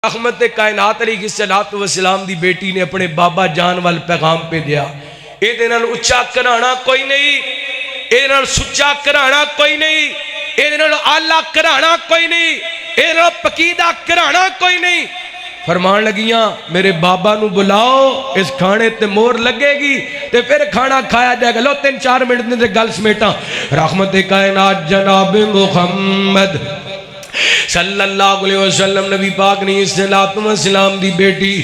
رحمت کائنات علیہ السلام دی بیٹی نے اپنے بابا جان وال پیغام پہ دیا، اے دے نال اچھا کرانا کوئی نہیں، اے دے نال سچا کرانا کوئی نہیں، اے دے نال آلہ کرانا کوئی نہیں، اے دے نال پکیدہ کرانا کوئی نہیں۔ فرمان لگیاں میرے بابا نو بلاؤ، اس کھانے تے مور لگے گی تے پھر کھانا کھایا جائے گا۔ لو 3-4 منٹ نے گل سمیٹا۔ رحمت کائنات جناب محمد صلی اللہ علیہ وسلم نبی پاک نے السلام دی بیٹی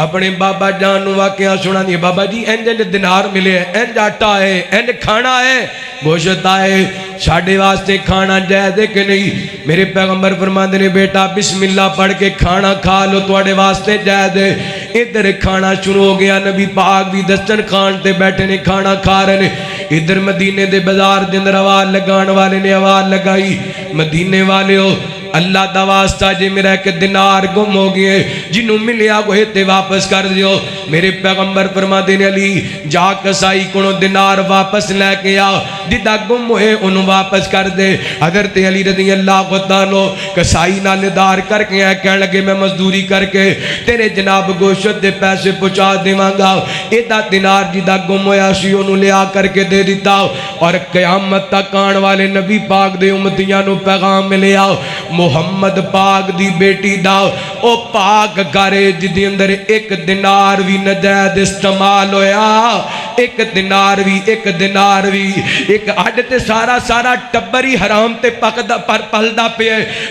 اپنے بابا جان واقعہ سنا دی، بابا جی انج دینار ملے ہیں، انج آٹا ہے، انج کھانا ہے، گوشت آئے، ساڑھے واسطے کھانا جائز ہے کہ نہیں؟ میرے پیغمبر فرماتے نے بیٹا بسم اللہ پڑھ کے کھانا کھا لو، تواڈے واسطے جائز ہے۔ ادھر کھانا شروع ہو گیا، نبی پاک بھی دسترخوان تے بیٹھے نے کھانا کھا رہے نے۔ ادھر مدینے دے بازار دے اندر آواز لگان والے نے آواز لگائی، مدینے والے ہو اللہ دا واسطہ جے میرا ایک دینار گم ہو گئے، جنہوں ملیا گوئے تے واپس کر دیو۔ میرے پیغمبر فرما دینے علی جا کسائی کنو دینار واپس لے کے آؤ، جدہ گم ہوئے انہوں واپس کر دے۔ حضرت علی رضی اللہ عنہ کسائی نالدار کر کے آئے، کہنے لگے میں مزدوری کر کے تیرے جناب گوشت دے پیسے پہنچا دے مانگا، ایدہ دینار جدہ گم ہویا سی انہوں لے آ کر کے دے دیتا، اور قیامت تک آن والے نبی پاک دے امتیاں نو پیغام ملے آؤ محمد پاک دی بیٹی دا او پاک گھرے جدی اندر ایک دینار بھی نجائز استعمال ہویا، ایک دینار بھی ایک عادت سارا ٹبری حرام تے پلدا پہ،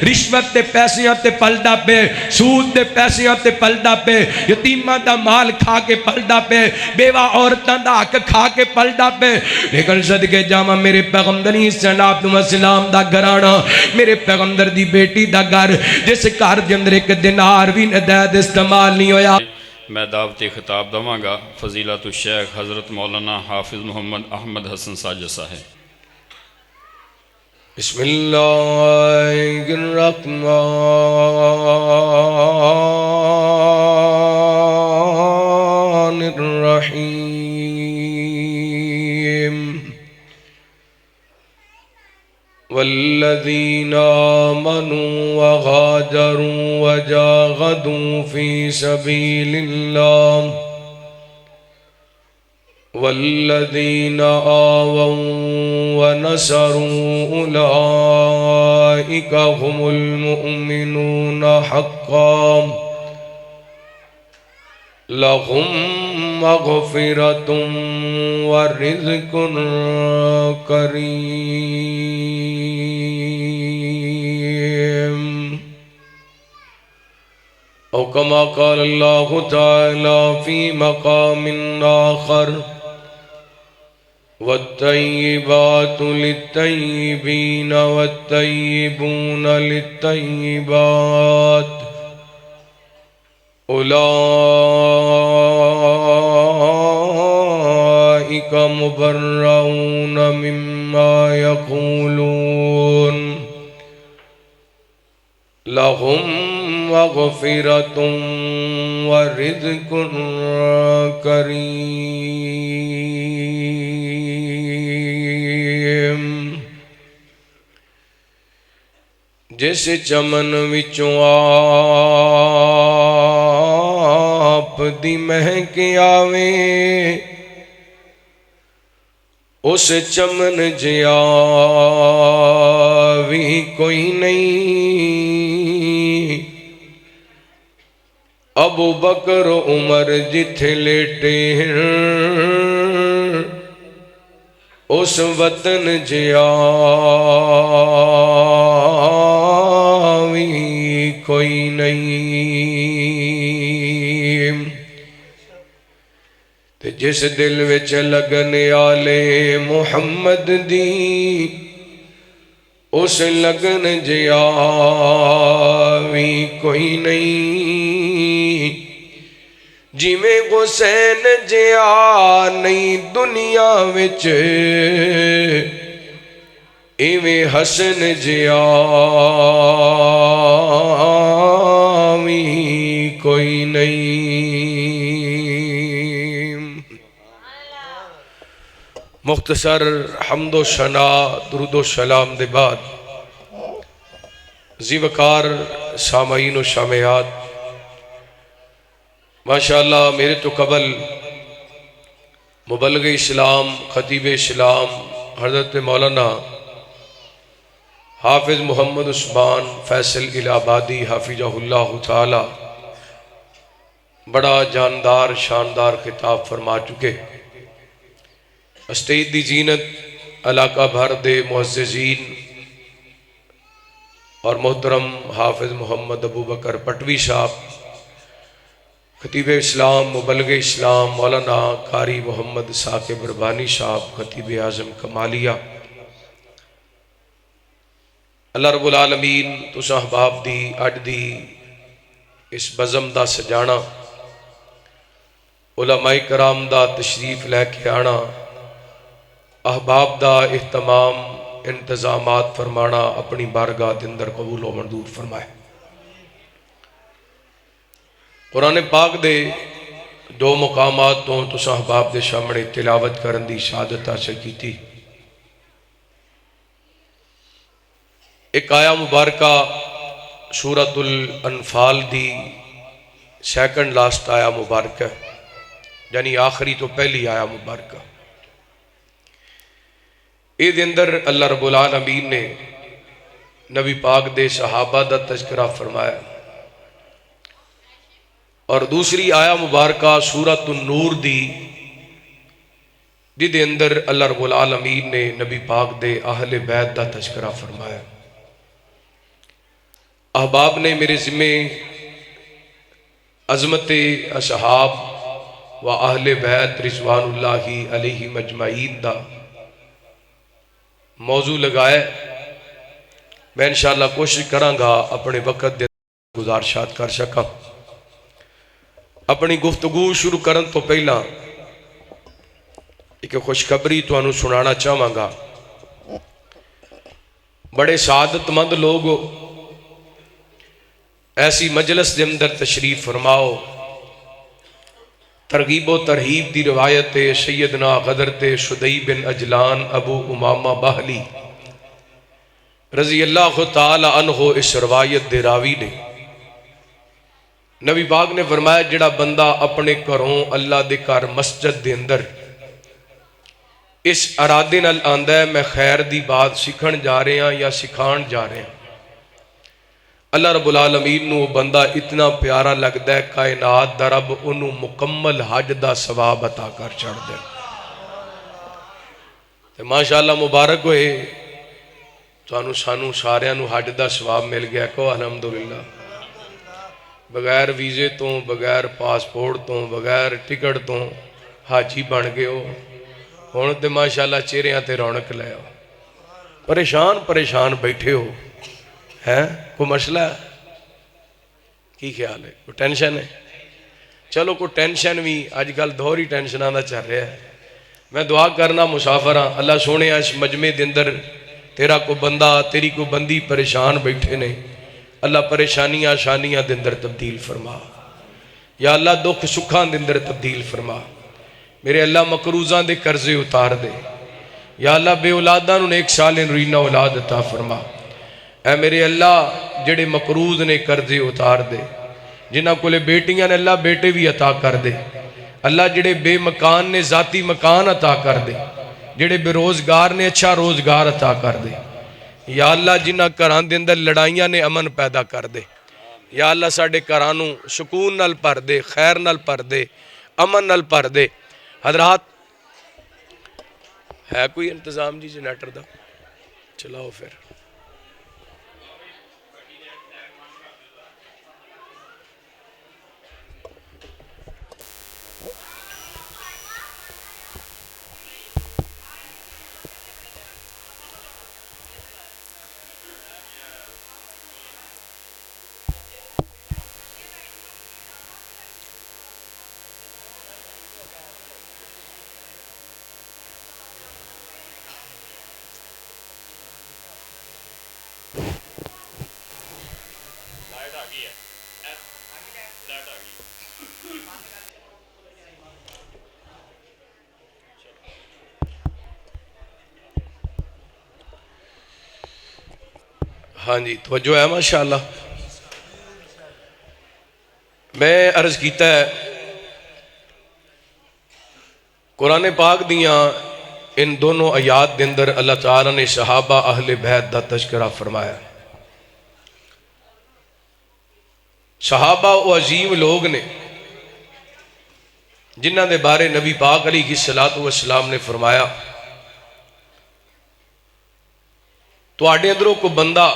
رشوت تے پیسیاں تے پلدا پہ، سود تے پیسیاں تے پلدا پہ، یتیمہ دا مال کھا کے پلدا پہ، بیوہ عورتاں دا حق کھا کے پلدا پہ۔ لیکن صدقے جامع میرے پیغمبر اسلام دا گھرانا، میرے پیغمبر دی بیٹی دا گھر جس گھر دے اندر ایک دینار بھی نجائز استعمال نہیں ہویا۔ میں دعوتی خطاب دواں گا فضیلت الشیخ حضرت مولانا حافظ محمد احمد حسن ساجد صاحب۔ بسم اللہ الرحمن الرحیم۔ والذین آمنوا وغادروا وجاہدوا فی سبیل اللہ والذین آووا ونصروا اولئک هم المؤمنون حقا لهم مغفرۃ ورزق کریم۔ او کما قال اللہ تعالی فی مقام آخر والطیبات للطیبین والطیبون للطیبات اولئک مبرؤون مما یقولون لهم مغفرۃ ورزق کریم۔ جس چمن وچوں آپ دی مہک آوے اس چمن جیا بھی کوئی نہیں۔ ابو بکر عمر جتھے لیٹے ہیں اس وطن جیا بھی کوئی نہیں۔ تے جس دل وچ لگن آلے محمد دی اس لگن جیا بھی کوئی نہیں۔ جی میں حسین جیا نہیں دنیا وچ ایویں حسن جیا بھی کوئی نہیں۔ مختصر حمد و ثنا درود و سلام دے بعد ذی وقار سامعین و سامعات ماشاءاللہ میرے تو قبل مبلغ اسلام خطیب اسلام حضرت مولانا حافظ محمد عثمان فیصل الہ آبادی حافظہ اللہ تعالی بڑا جاندار شاندار خطاب فرما چکے. اسٹیج دی زینت علاقہ بھر دے معززین اور محترم حافظ محمد ابو بکر پٹوی صاحب، خطیب اسلام مبلغ اسلام مولانا قاری محمد ثاقب ربانی صاحب خطیب اعظم کمالیہ، اللہ رب العالمین تساں احباب دی اج دی اس بزم دا سجانا، علماء کرام دا تشریف لے کے آنا، احباب دا اہتمام انتظامات فرمانا اپنی بارگاہ دے اندر قبول و منظور فرمائے. قرآن پاک دے دو مقامات تو تساں احباب دے سامنے تلاوت کرن دی شہادت حاصل کیتی. ایک آیا مبارکہ سورۃ الانفال دی سیکنڈ لاسٹ آیا مبارکہ، یعنی آخری تو پہلی آیا مبارکہ. اے دے اندر اللہ رب العالمین نے نبی پاک دے صحابہ دا تذکرہ فرمایا، اور دوسری آیا مبارکہ سورۃ النور دی جی دے اندر اللہ رب العالمین نے نبی پاک دے اہل بیت دا تذکرہ فرمایا. احباب نے میرے ذمہ عظمت اصحاب و اہل بیت رضوان اللہ علیہ مجمعین دا موضوع لگائے. میں انشاءاللہ کوشش کراں گا اپنے وقت دے گزارشات کر سکاں. اپنی گفتگو شروع کرن تو پہلا ایک خوشخبری تو انہوں سنانا چاہواں گا. بڑے سعادت مند لوگ ایسی مجلس دے اندر تشریف فرماؤ. ترغیب و ترہیب دی روایت سیدنا حضرت شدی بن اجلان ابو امامہ باہلی رضی اللہ تعالی عنہ اس روایت دے راوی نے نبی پاک نے فرمایا جڑا بندہ اپنے گھروں اللہ دے گھر مسجد دے اندر اس ارادے نال آندا ہے میں خیر دی بات سیکھن جا رہے ہیں یا سکھان جا رہے ہیں، اللہ رب العالمین نو بندہ اتنا پیارا لگتا ہے کائنات دا رب انہوں مکمل حج دا ثواب عطا کر چھڑ دے. ماشاءاللہ مبارک ہوئے تو سانو ساریاں نو حج دا ثواب مل گیا. کو الحمدللہ بغیر ویزے تو بغیر پاسپورٹ تو بغیر ٹکٹ تو حاجی بن گئے ہو. ہن تے ماشاءاللہ چہریاں تے رونق لے ہو. پریشان بیٹھے ہو ہے کوئی مسئلہ ہے؟ کی خیال ہے؟ کوئی ٹینشن ہے؟ چلو کوئی ٹینشن بھی آج کل دوہری ٹینشناں دا چل رہا ہے. میں دعا کرنا مسافر ہاں اللہ سونے اس مجمع دے اندر تیرا کوئی بندہ تیری کوئی بندی پریشان بیٹھے نے، اللہ پریشانیاں آسانیاں دے اندر تبدیل فرما. یا اللہ دکھ سکھاں دے اندر تبدیل فرما. میرے اللہ مقروضاں دے قرضے اتار دے. یا اللہ بے اولاداں نوں نیک سالیں روینہ اولاد عطا فرما. اے میرے اللہ جڑے مقروض نے قرضے اتار دے. جنہ کولے بیٹیاں نے اللہ بیٹے بھی عطا کر دے. اللہ جڑے بے مکان نے ذاتی مکان عطا کر دے. جڑے بے روزگار نے اچھا روزگار عطا کر دے. یا اللہ جنہ گھران دے اندر لڑائیاں نے امن پیدا کر دے. یا اللہ ساڈے گھرانوں سکون نال بھر دے، خیر نال بھر دے، امن نال بھر دے. حضرات ہے کوئی انتظام جی جنریٹر دا؟ چلاؤ پھر. ہاں جی توجہ ہے ماشاءاللہ. میں عرض کیتا ہے قرآن پاک دیاں ان دونوں آیات دے اندر اللہ تعالیٰ نے صحابہ اہل بیت دا تذکرہ فرمایا. صحابہ وہ عظیم لوگ نے جنہ دے بارے نبی پاک علیہ الصلوۃ والسلام نے فرمایا تواڈے اندروں کو بندہ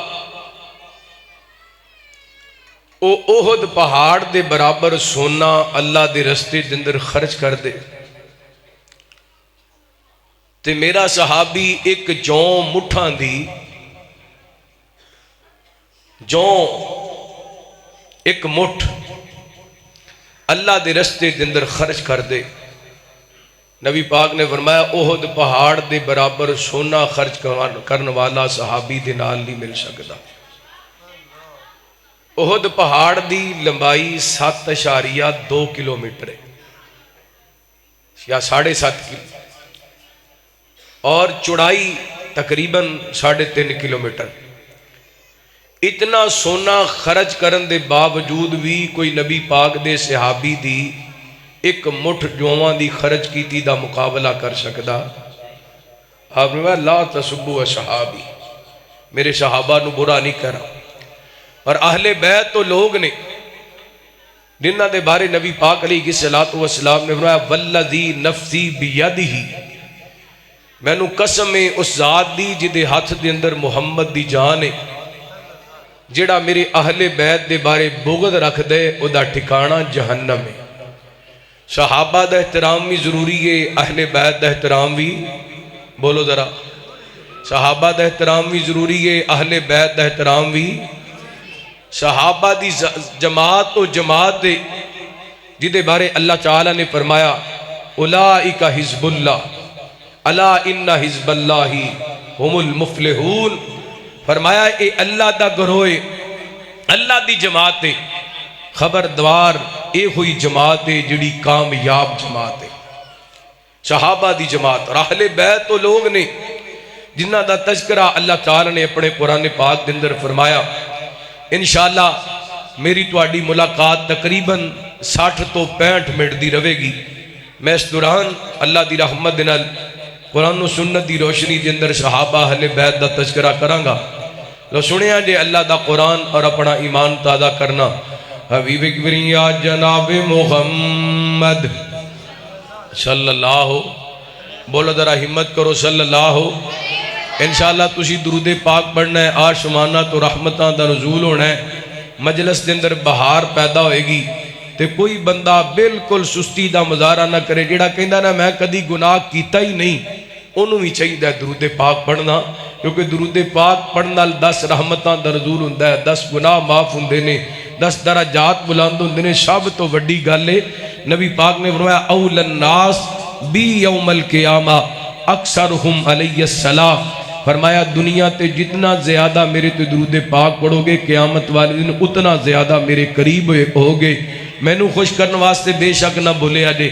او احد پہاڑ دے برابر سونا اللہ دے رستے دے اندر خرچ کر دے تے میرا صحابی ایک جوں مٹھاں دی جوں ایک مٹھ اللہ دے رستے دے اندر خرچ کر دے. نبی پاک نے فرمایا احد پہاڑ دے برابر سونا خرچ کرن والا صحابی دے نال نہیں مل سکتا. احد پہاڑ دی لمبائی 7.2 کلومیٹر ہے یا 7.5 کلو اور چوڑائی تقریباً 3.5 کلومیٹر. اتنا سونا خرچ کرن دے باوجود بھی کوئی نبی پاک دے صحابی دی ایک مٹھ جواں دی خرچ کیتی دا مقابلہ کر سکدا. آپ نے لا تسبوا صحابی، میرے صحابہ نو برا نہیں کرا. اور اہل بیت تو لوگ نے جنہ دے بارے نبی پاک علیہ الصلوۃ والسلام نے فرمایا والذی نفسی بیدہ، مینو قسم ہے اس ذات دی جدے ہاتھ دے اندر محمد دی جان ہے، جڑا میرے اہل بیت دے بارے بغض رکھ دے او دا ٹھکانہ جہنم ہے. صحابہ دا احترام بھی ضروری ہے، اہل بیت دا احترام بھی، بولو ذرا، صحابہ دا احترام بھی ضروری ہے، اہل بیت دا احترام بھی. صحابہ دی جماعت و جماعت دے جدے بارے اللہ تعالیٰ نے فرمایا اولئک حزب اللہ الا ان حزب اللہ هم المفلحون. فرمایا اے اللہ دا گروہ، اللہ دی جماعت ہے، خبردار اے ہوئی جماعت ہے جڑی کامیاب جماعت ہے. صحابہ دی جماعت اور اہل بیت تو لوگ نے جنہ دا تذکرہ اللہ تعالیٰ نے اپنے قرآن پاک دے اندر فرمایا. انشاءاللہ میری تواڈی ملاقات تقریباً 60 تو 65 منٹ دی رہے گی. میں اس دوران اللہ دی رحمت نال قرآن و سنت دی روشنی دے اندر صحابہ اہل بیت دا تذکرہ کراں گا. لو سنیا جے اللہ دا قرآن اور اپنا ایمان تازہ کرنا. حبیب اکبری یا جناب محمد صلی اللہ، بولو ذرا ہمت کرو صلی اللہ. انشاءاللہ تسی درود پاک پڑھنا ہے، آسمانہ تو رحمتاں دا نزول ہونا ہے، مجلس دے اندر بہار پیدا ہوئے گی. تے کوئی بندہ بالکل سستی دا مظاہرہ نہ کرے، جیڑا کہندا نا میں کدی گناہ کیتا ہی نہیں، انہوں بھی چاہیے درود پاک پڑھنا، کیونکہ درود پاک پڑھنا 10 رحمتاں دا نزول ہوندا ہے، 10 گناہ معاف ہوندے نے، 10 درجات بلند ہوندے نے. سب تو وڈی گل ہے نبی پاک نے فرمایا اول الناس بی یوم القیامہ اکثرہم علیہ السلام. فرمایا دنیا تے جتنا زیادہ میرے تے درود پاک پڑھو گے قیامت والے دن اتنا زیادہ میرے قریب ہوگے. مینوں خوش کرنے واسطے بے شک نہ بھولے آجے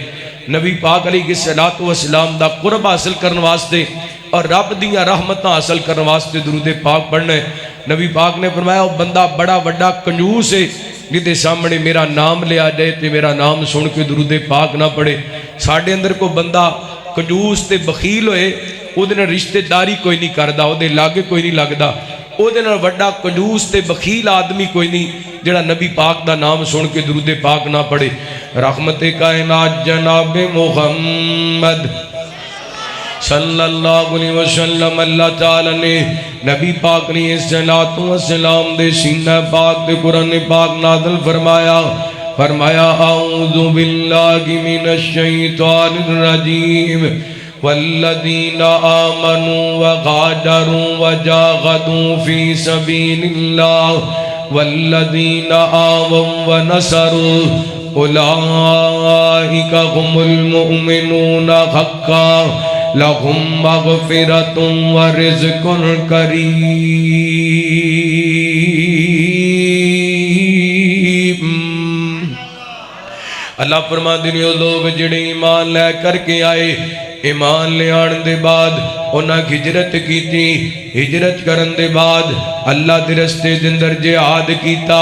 نبی پاک علیہ الصلوۃ والسلام دا قرب حاصل کرنے واسطے اور رب دیاں رحمتاں حاصل کرنے واسطے درود پاک پڑھنا ہے. نبی پاک نے فرمایا وہ بندہ بڑا بڑا کنجوس ہے جدے سامنے میرا نام لیا جائے تے میرا نام سن کے درود پاک نہ پڑھے. ساڈے اندر کو بندہ کنجوس تے بخیل ہوئے او دے نال رشتہ داری کوئی نہیں کردا، او دے لاگے کوئی نہیں لگدا. او دے نال وڈا کنجوس تے بخیل آدمی کوئی نہیں جڑا نبی پاک دا نام سن کے درود پاک نہ پڑھے. رحمت کائنات جناب محمد صلی اللہ علیہ وسلم اللہ تعالی نے نبی پاک نے الصلوۃ والسلام دے سینہ پاک دے قرآن پاک نازل فرمایا. فرمایا اعوذ باللہ من الشیطان الرجیم والذین آمنوا وغادروا وجاہدوا فی سبیل اللہ والذین آووا ونصروا اولئک هم المؤمنون حقا لهم مغفرۃ ورزق کریم. اللہ فرما دے وہ لوگ جڑے ایمان لے کر کے آئے، ایمان لے آن دے بعد انہاں ہجرت کیتی، ہجرت کرن دے بعد اللہ دے رستے دے اندر جہاد کیتا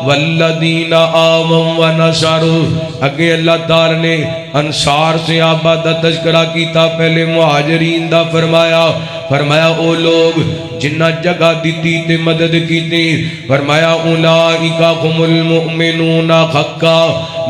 والذین آمنوا ونصروا اگے اللہ تعالی نے انصار صحابہ دا تذکرہ کیتا پہلے مہاجرین دا فرمایا او لوگ جنہ جگہ دیتی تے مدد کیتی فرمایا اولئک هم المؤمنون حقا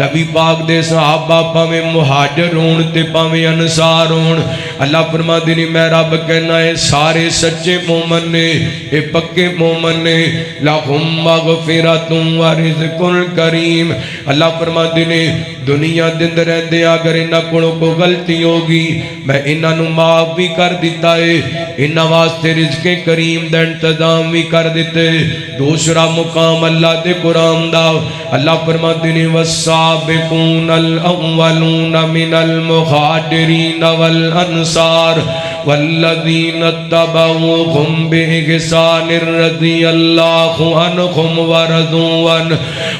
نبی پاک دے صحابہ پاویں مہاجر ہون تے پاویں انصار ہون اللہ فرماندے نے میں رب کہنا ہے سارے سچے مومن نے اے پکے مومن نے لہم مغفرۃ و رزق کریم اللہ فرماندے نے دنیا دے اندر رہندے اگر انہاں کولوں کوئی غلطی ہوگی میں انہاں نوں معاف بھی کر دیتا ہے انہاں واسطے رزق کریم دا انتظام بھی کر دیتے دوسرا مقام اللہ دے قرآن دا اللہ فرماتے ہیں والسابقون الاولون من المہاجرین والانصار والذین اتبعوهم بإحسان رضی اللہ عنہم ورضوا عنہ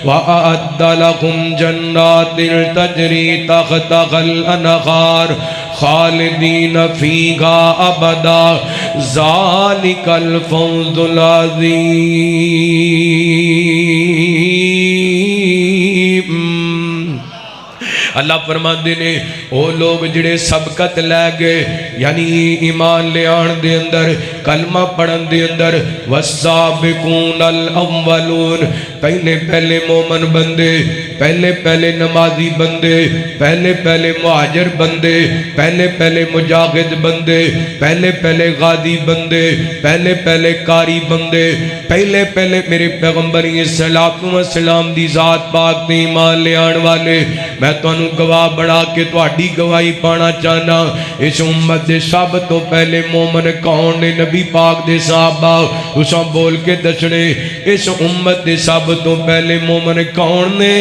وأعد لهم جنات تجری تحتها الأنہار خالدین فیہا ابدا ذالک الفوز العظیم اللہ فرماندے نے او لوگ جڑے سبقت لے گئے یعنی ایمان لے آن دے اندر کلمہ پڑھن دے اندر والسابقون الاولون پہلے مومن بندے پہلے نمازی بندے پہلے مہاجر بندے پہلے مجاہد بندے پہلے غازی بندے پہلے قاری بندے پہلے میرے پیغمبر صلوات و سلام دی ذات پاک تے ایمان لے آن والے میں تو گواہ بڑھا کے تہاڈی گواہی پانا چاہنا اس امت دے سب تو پہلے مومن کون نے نبی پاک دے صحابہ اساں بول کے دسنے اس امت دے سب تو پہلے مومن کون نے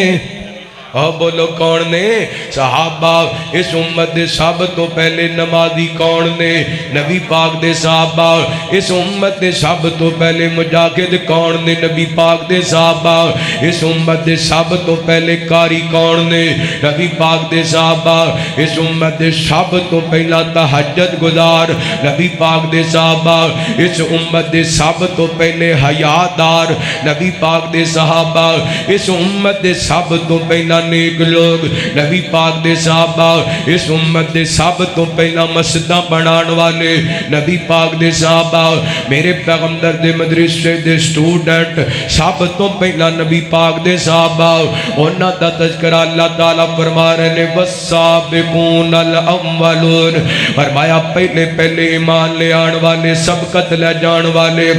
بولو کون نے صحابہ اس امت دے سب تو پہلے نمازی کون نے نبی پاک دے صحابہ اس امت دے سب تو پہلے مجاہد کون نے نبی پاک دے صحابہ اس امت دے سب تو پہلے قاری کون نے نبی پاک دے صحابہ اس امت دے سب تو پہلا تہجد گزار نبی پاک دے صحابہ اس امت دے سب تو پہلے حیادار نبی پاک دے صحابہ اس امت دے سب تو پہلا نیک لوگ نبی پاک دے صحابہ اس امت دے سب تو پہلا مسجدہ بنان والے نبی پاک دے صحابہ میرے پیغمبر دے مدرسے دے سٹوڈنٹ سب تو پہلا نبی پاک دے صحابہ انہاں دا تذکرہ اللہ تعالیٰ فرما رہے نے والسابقون الاولون فرمایا پہلے ایمان لے آن والے سبقت لے جان والے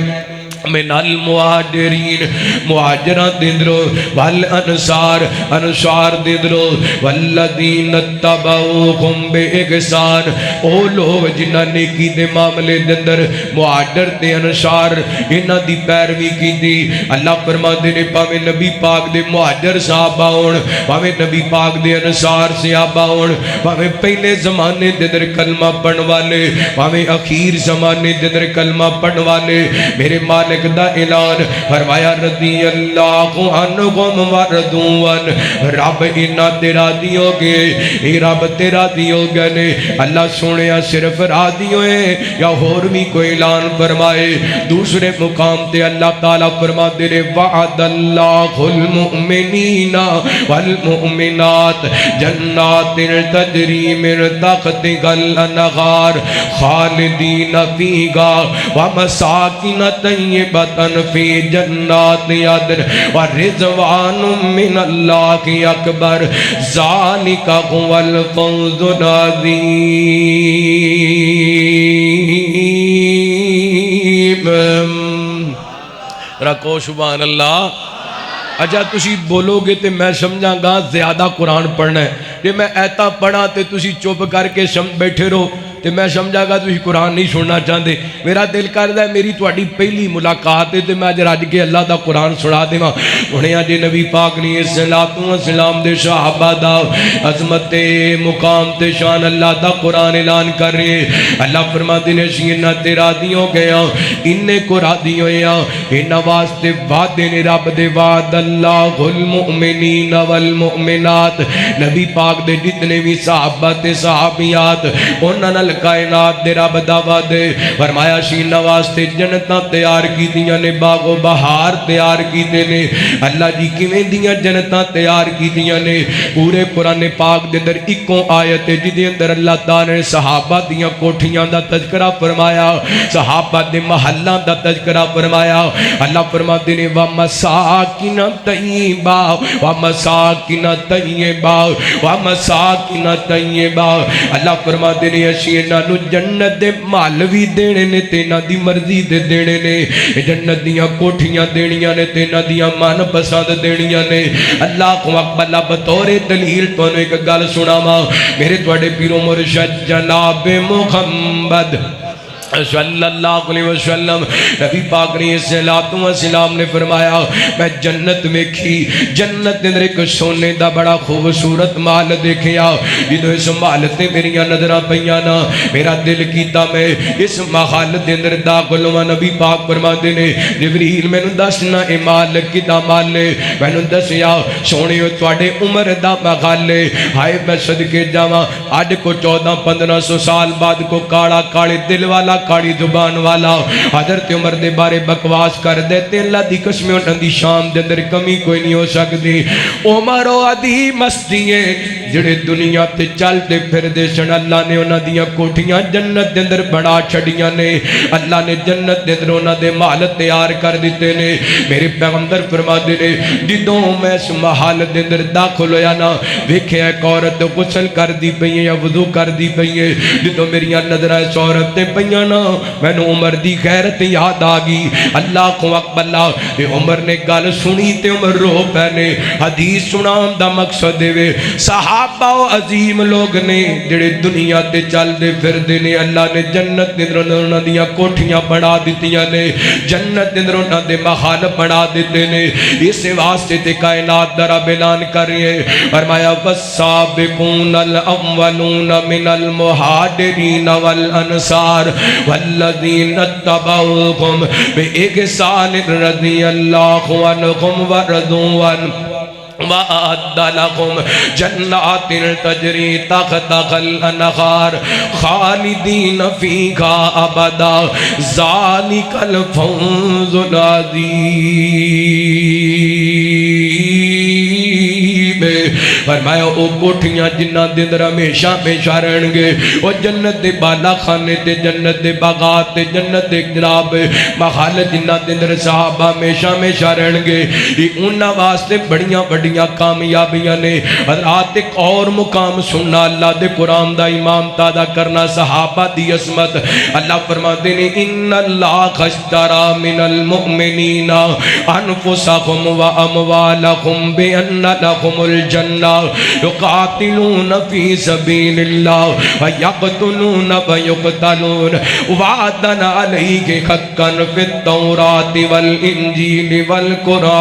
من المہاجرین مہاجران دندرو والانصار انصار دندرو والذین اتبعوهم بإحسان او لوگ جنہ نیکی دے معاملے دندر مہاجر تے انصار انہ دی پیروی کی دی اللہ فرماندے نے پاویں نبی پاک دے مہاجر صحابہ ہون پاویں نبی پاک دے انصار صحابہ ہون پاویں پہلے زمانے دندر کلمہ پڑھن والے پاویں اخیر زمانے دندر کلمہ پڑھن والے میرے مالک دا اعلان فرمایا رضی اللہ عنہم ورضوا عنہ رب انہاں تے راضی ہو گئے اے رب تے راضی ہو گئے نے اللہ سونیا صرف راضی ہوئے یا اور بھی کوئی اعلان فرمائے دوسرے مقام تے اللہ تعالیٰ فرماتے نے وعد اللہ المؤمنین والمؤمنات جنات تجری من تحتها الانہار خالدین فیہا ومساکن طیبۃ فی جنات عدن ورضوان من اللہ اکبر ذالک هو الفوز العظیم رکھو سبحان اللہ اچھا تسی بولو گے تے میں سمجھاں گا زیادہ قرآن پڑھنا ہے کہ میں ایتا پڑھا تے تسی چپ کر کے بیٹھے رہو تے میں سمجھا گا تسی قرآن نہیں سننا چاہتے میرا دل کردا ہے میری تہاڈی پہلی ملاقات ہے تے میں اج رج کے اللہ دا قرآن سنا دیواں ہنے اج نبی پاک نے صلوات و سلام دے صحابہ دا عظمت مقام تے شان اللہ دا قرآن اعلان کر رہے اللہ فرماتے نے اسی انہاں تے راضی ہو گئے ہاں انہیں کو راضی ہوئے ہاں انہاں واسطے وعدے نے رب دے وعد اللہ المؤمنین والمؤمنات نبی پاک دے جتنے بھی صحابہ تے صحابیات انہاں نال کائنات دے رب دا وعدے فرمایا شینا واسطے جنتاں تیار کیتیاں نے باغ و بہار تیار کیتے نے اللہ جی کیویں دیاں جنتاں تیار کیتیاں نے پورے قرآن پاک دے اندر اکوں آیت ہے جدے اندر اللہ تعالی نے صحابہ دیاں کوٹھیاں دا تذکرہ فرمایا صحابہ دے محلاں دا تذکرہ فرمایا اللہ فرماتے نے وَمَسَاكِنَ طَيِّبَةً وَمَسَاكِنَ طَيِّبَةً وَمَسَاكِنَ طَيِّبَةً اللہ فرماتے نے اسی انہاں نو جنت دے مال وی دینے نے تے انہاں دی مرضی دے دینے نے جنت دیاں کوٹھیاں دینیاں نے تے انہاں دیاں من پسند دینیاں نے اللہ کو اکبر بطور دلیل تو ایک گل سناواں میرے تواڈے پیرو مرشد جناب محمد صلی اللہ علیہ وسلم نبی پاک علیہ السلام نے فرمایا میں جنت میں کھی جنت اندر ایک سونے دا بڑا خوبصورت مال دیکھیا جدو اس مال تے میری نظرہ پیاں نا میرا دل کیتا میں اس محل دے اندر داخل ہوا نبی پاک فرماندے نے جبریل میں نو دسنا اے مال کدا مال میں نو دسیا سونے تواڈے عمر دا محل ہائے میں صدقے جاواں اج کو 1400-1500 سال بعد کو کاڑا کاڑے دل والا کاڑی زبان والا حضرت عمر دے بارے بکواس کر دیتے اللہ دی قسمیں انہاں دی شان دے اندر کمی کوئی نہیں ہو سکتی عمر و عدی مستی جڑے دنیا تے چلتے پھر دے سن اللہ نے انہاں دیاں کوٹھیاں جنت دے اندر بڑا چھڑیاں نے اللہ نے جنت دے اندر انہاں دے محل تیار کر دیتے نے میرے پیغمبر فرماتے نے جدوں میں اس محل دے اندر داخل ہویا نا ویکھیا ایک عورت غسل کر دی پئی ہے یا وضو کر دی پئی ہے جدوں میری نظراں اس عورت تے پیاں میں نے عمر دی غیرت یاد آگی اللہ کو اکبر اللہ عمر نے گل سنی تے عمر رو پہنے حدیث سنام دا مقصد دے صحابہ و عظیم لوگ نے جڑے دنیا تے چل دے پھر دے نے اللہ نے جنت دے انہاں دیاں کوٹھیاں بنا دتیاں نے جنت دے انہاں دے محل بنا دیتے نے اس واسطے تے کائنات دا رب اعلان کر رہی ہے فرمایا والسابقون الاولون من المہاجرین والانصار والذین اتبعوهم بإحسان رضی اللہ عنہم ورضوا عنہ وَأَعَدَّ لَهُمْ جَنَّاتٍ تَجْرِي تَحْتَهَا الْأَنْهَارُ خَالِدِينَ فِيهَا أَبَدًا ذَلِكَ الْفَوْزُ الْعَظِيمُ فرمایا او کوٹھیاں جنہ دے اندر ہمیشہ ہمیشہ رہن گے او جنت دے بالا خانے تے جنت دے باغات تے جنت دے جناب محل جنہ دے اندر صحابہ ہمیشہ ہمیشہ رہن گے یہ انہاں واسطے بڑیاں بڑیاں کامیابیاں نے حضرات ایک اور مقام سننا اللہ دے قرآن دا امام تازہ کرنا صحابہ دی عظمت اللہ فرماتے نے ان اللہ اشترى من المؤمنین انفسهم واموالهم بان لهم الجنہ يقاتلون في سبيل الله ويقتلون ويقتلون وعدا عليه حقا في التوراة والإنجيل والقرآن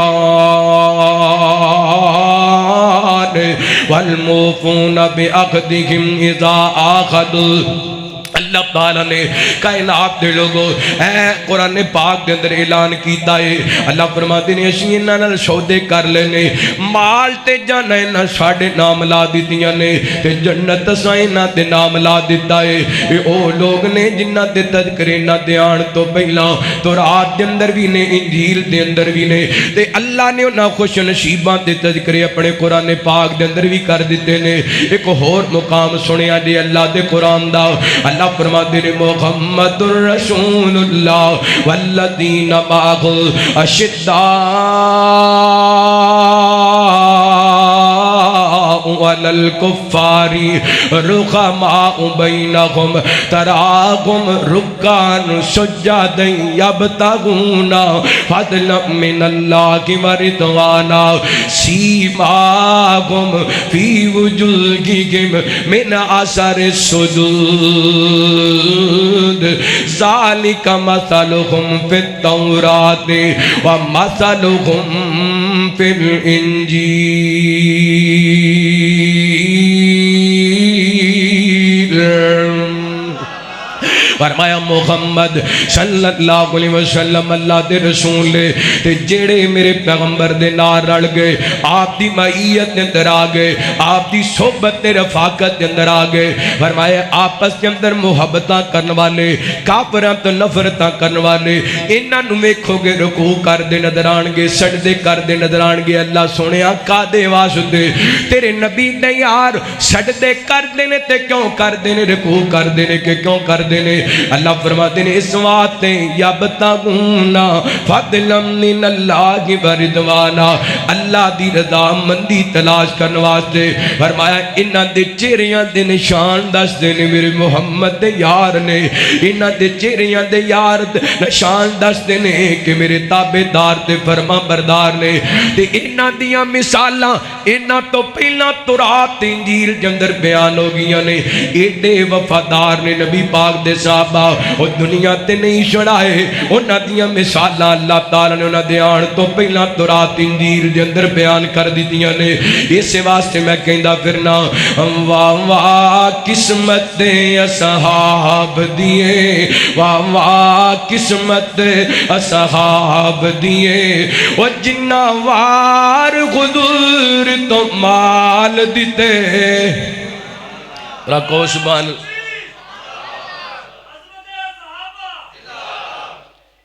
والموفون بعهدهم إذا عاهدوا اللہ تعالیٰ نے کائنات دے لوگوں اے قرآن پاک دے اندر اعلان کیتا ہے اللہ فرماتے نے اسی انہاں نال سودے کر لینے مال تے جانا انہاں ساڈے نام لا دتیاں نے تے جنت اساں انہاں دے نام لا دتا ہے اے او لوگ نے جنہاں دے تذکرے نہ دیان تو پہلا تورات دے اندر بھی نے انجیل دے اندر بھی نے تے اللہ نے انہاں خوش نصیباں دے تذکرے اپنے قرآن پاک دے اندر بھی کر دیتے نے ایک اور مقام سنیا جی اللہ دے قرآن دا اللہ فرماتے ہیں محمد الرسول اللہ والذین معہ اشداء علی الکفار رحماء بینہم تراہم رکعا سجدا یبتغون فضلا من اللہ ورضوانا سیماہم فی وجوہہم من اثر السجود ذالک مثلہم فی التوراۃ ومثلہم فی الانجیل فرمایا محمد صلی اللہ علیہ وسلم اللہ دے رسول نے تے جڑے میرے پیغمبر دے نال رل گئے آپ دی معیت دے اندر آ گئے آپ دی صحبت تے رفاقت دے اندر آ گئے فرمایا آپس کے اندر محبتاں کرن والے کافراں تو نفرتاں کرن والے انہاں نوں ویکھو گے رکوع کردے نظر آن گے سجدے کردے نظر آن گے اللہ سونیا کادے واسطے تیرے نبی دے یار سجدے کردے نے تے کیوں کردے نے رکوع کردے نے کہ کیوں کردے نے اللہ فرماتے ہیں اس واسطے یبتغون فضلا من اللہ ورضوانا اللہ دی رضا مندی تلاش کرنے واسطے فرمایا انہاں دے چہریاں دے نشان دس دے نے میرے محمد دے یار نے انہاں دے چہریاں دے یار نشان دس دے نے کہ میرے تابعدار تے فرما بردار نے تے انہاں دیاں مثالاں انہاں تو پہلا تورات انجیل دے اندر بیان ہو گئیاں نے ایڈے وفادار نے نبی پاک دے صحابہ اور دنیا تے نہیں چھڑائے انہاں دیاں مثالاں اللہ تعالیٰ نے انہاں دے آن تو پہلا تورات انجیل دے اندر بیان کر دیتیاں نے اس واسطے میں کہندا پھرنا واہ واہ قسمت دے اصحاب دیے واہ واہ قسمت دے اصحاب دیے وہ جنہ وار غدور تو مال دیتے رکھو سبحان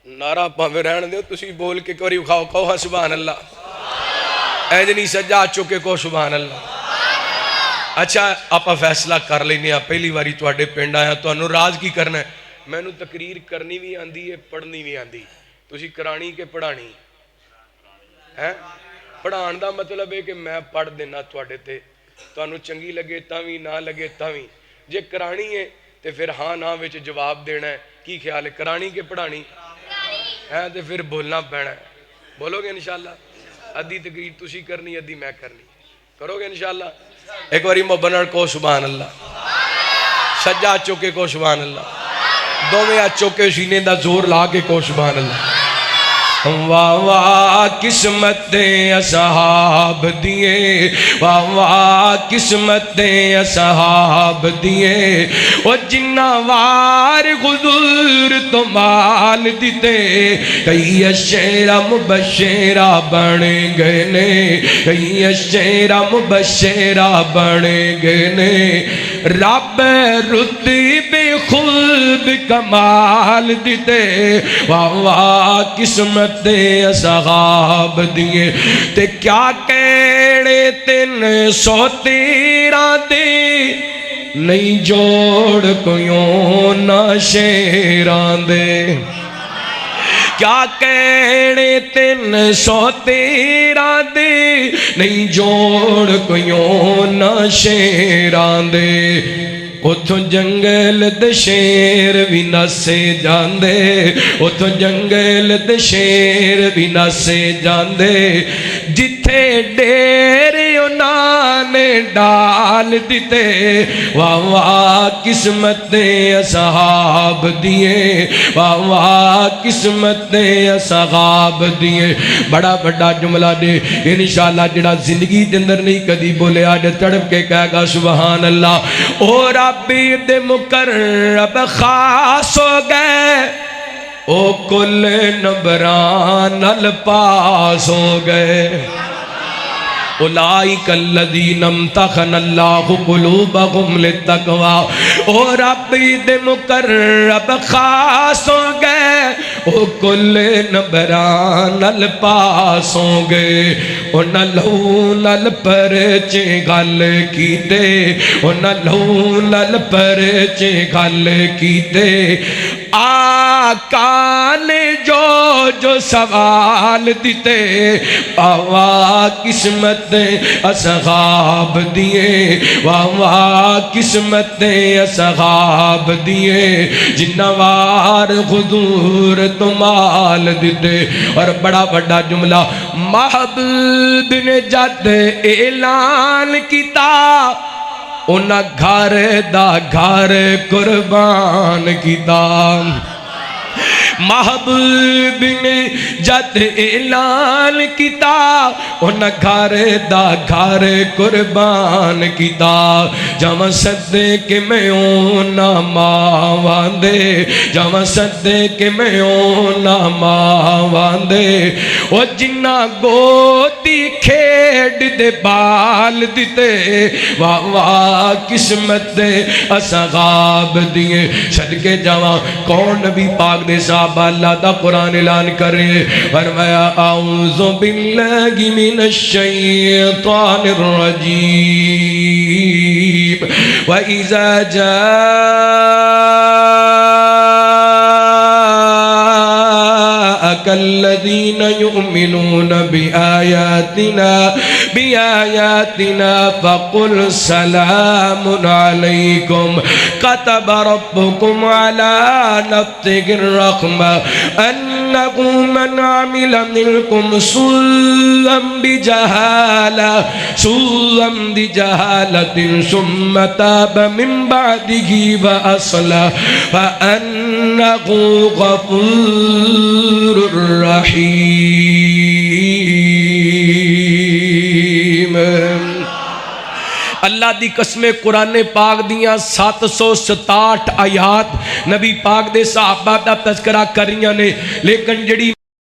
نعرہ پاوے رہن دیو تسی بول کے کوری کھاؤ کہو سبحان اللہ اے جنی سجا چکے کو سبحان اللہ اچھا آپ فیصلہ کر لینے ہیں پہلی واری تواڈے پنڈ آیا تو انہوں راز کی کرنا ہے میں نو تقریر کرنی بھی آندی ہے پڑھنی بھی آندی تسی کرانی کے پڑھانی پڑھان دا مطلب ہے کہ میں پڑھ دینا تواڈے تے تو انہوں چنگی لگے تاوی نہ لگے تاوی جے کرانی ہے تے پھر ہاں نہ وچ جواب دینا ہے کی خیال ہے کرانی کے پڑھانی ہے تے پھر بولنا پینا ہے بولو گے انشاءاللہ ادھی تقریر تسی کرنی ادھی میں کرنی کرو گے انشاءاللہ ایک باری مبنر کو سبحان اللہ سجا چوکے کو سبحان اللہ دو میں چوکے سینے دا زور لا کے کو سبحان اللہ واہ واہ قسمت دے اصحاب دیے واہ واہ قسمت دے اصحاب دیے وہ جنہ وار غدور تو مال دیتے کئی اشیرہ مبشرہ بنے گئے نے کئی اشیرہ مبشرہ بنے گئے نے رب رتب خود کمال دیتے واہ واہ قسمت دے اصحاب دیے تے کیا کہڑے 313 دے نہیں جوڑ کویوں نہ شیران دے کیا کہڑے 313 دے نہیں جوڑ کویوں نہ شیران دے اتھوں جنگل دے شیر بھی نسے جاندے اتھوں جنگل دے شیر بھی نسے جاندے جتھے ڈیر انہاں نے ڈال دیتے واہ واہ قسمت دے اصحاب دیے واہ واہ قسمت دے اصحاب دیے بڑا بڑا جملہ دے انشاءاللہ جڑا زندگی دے اندر نہیں کدی بولے آج تڑپ کے کہے گا سبحان اللہ اور ربی دے مقرب خاص ہو گئے او کل نبران الپاس ہو گئے اولئک الذین امتحن اللہ قلوبہم للتقوی او ربی دے مقرب خاص ہو گئے او کل نبران الپاس ہو گئے انہاں لہو نال پرچے گل کیتے انہاں لہو نال پرچے گل کیتے آقا نے جو سوال دیتے واہ قسمت اصحاب دیے واہ قسمت اصحاب دیے جنہ وار حضور تمال دیتے اور بڑا بڑا جملہ محبوب نے جد اعلان کیتا انہاں گھر دا گھر قربان کیتا محبوب نے جد اعلان کیتا انہاں گھر دا گھر قربان کیتا جاواں صدقے میں اونا ماواں دے جاواں صدقے میں اونا ماواں دے او جنہ گودی کھیڈ دے بال دیتے واہ واہ قسمت دے اساں غاب دیے صدقے جاواں کون نبی پاک دے صحابہ اللہ دا قرآن اعلان کر رہے فرمایا اعوذ باللہ من الشیطان الرجیم وَإِذَا جَاءَكَ الَّذِينَ يُؤْمِنُونَ بِآيَاتِنَا فَقُلْ سَلَامٌ عَلَيْكُمْ كَتَبَ رَبُّكُمْ عَلَى نَفْسِهِ الرَّحْمَةَ أَنَّهُ مَنْ عَمِلَ مِنْكُمْ سُوءًا بِجَهَالَةٍ ثُمَّ تَابَ مِنْ بَعْدِهِ وَأَصْلَحَ فَأَنَّهُ غَفُورٌ رحیم۔ اللہ دی قسم قرآن پاک دیاں 767 آیات نبی پاک دے صحابہ دا تذکرہ کریاں نے، لیکن جڑی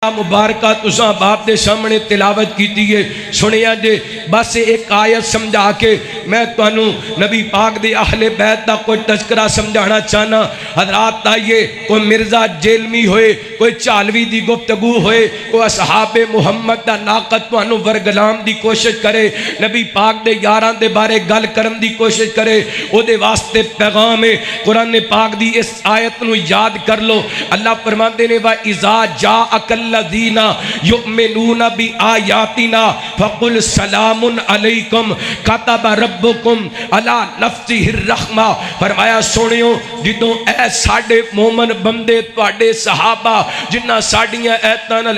مبارکہ تساں باپ دے سامنے تلاوت کی دیئے سنیا جے بس ایک آیت سمجھا کے میں توانو نبی پاک دے اہل بیت دا کوئی تذکرہ سمجھانا چاہنا۔ حضرات آئیے کوئی مرزا جیلمی ہوئے، کوئی چالوی دی گفتگو ہوئے، کوئی اصحاب محمد دا ناقت توانو ورگلام دی کوشش کرے، نبی پاک دے یاران دے بارے گل کرن دی کوشش کرے، او دے واسطے پیغام ہے قرآن پاک دی اس آیت نو یاد کر لو۔ اللہ فرماندے نے وَإِذَا جَاءَكَ الَّذِينَ يُؤْمِنُونَ بِآيَاتِنَا فَقُلْ سَلَامٌ عَلَيْكُمْ كَتَبَ رَبُّكُمْ عَلَى نَفْسِهِ الرَّحْمَةَ فرمایا سونیو جدوں اے ساڈے مومن بندے تواڈے صحابہ جنہ ساڈیاں ایتاں نال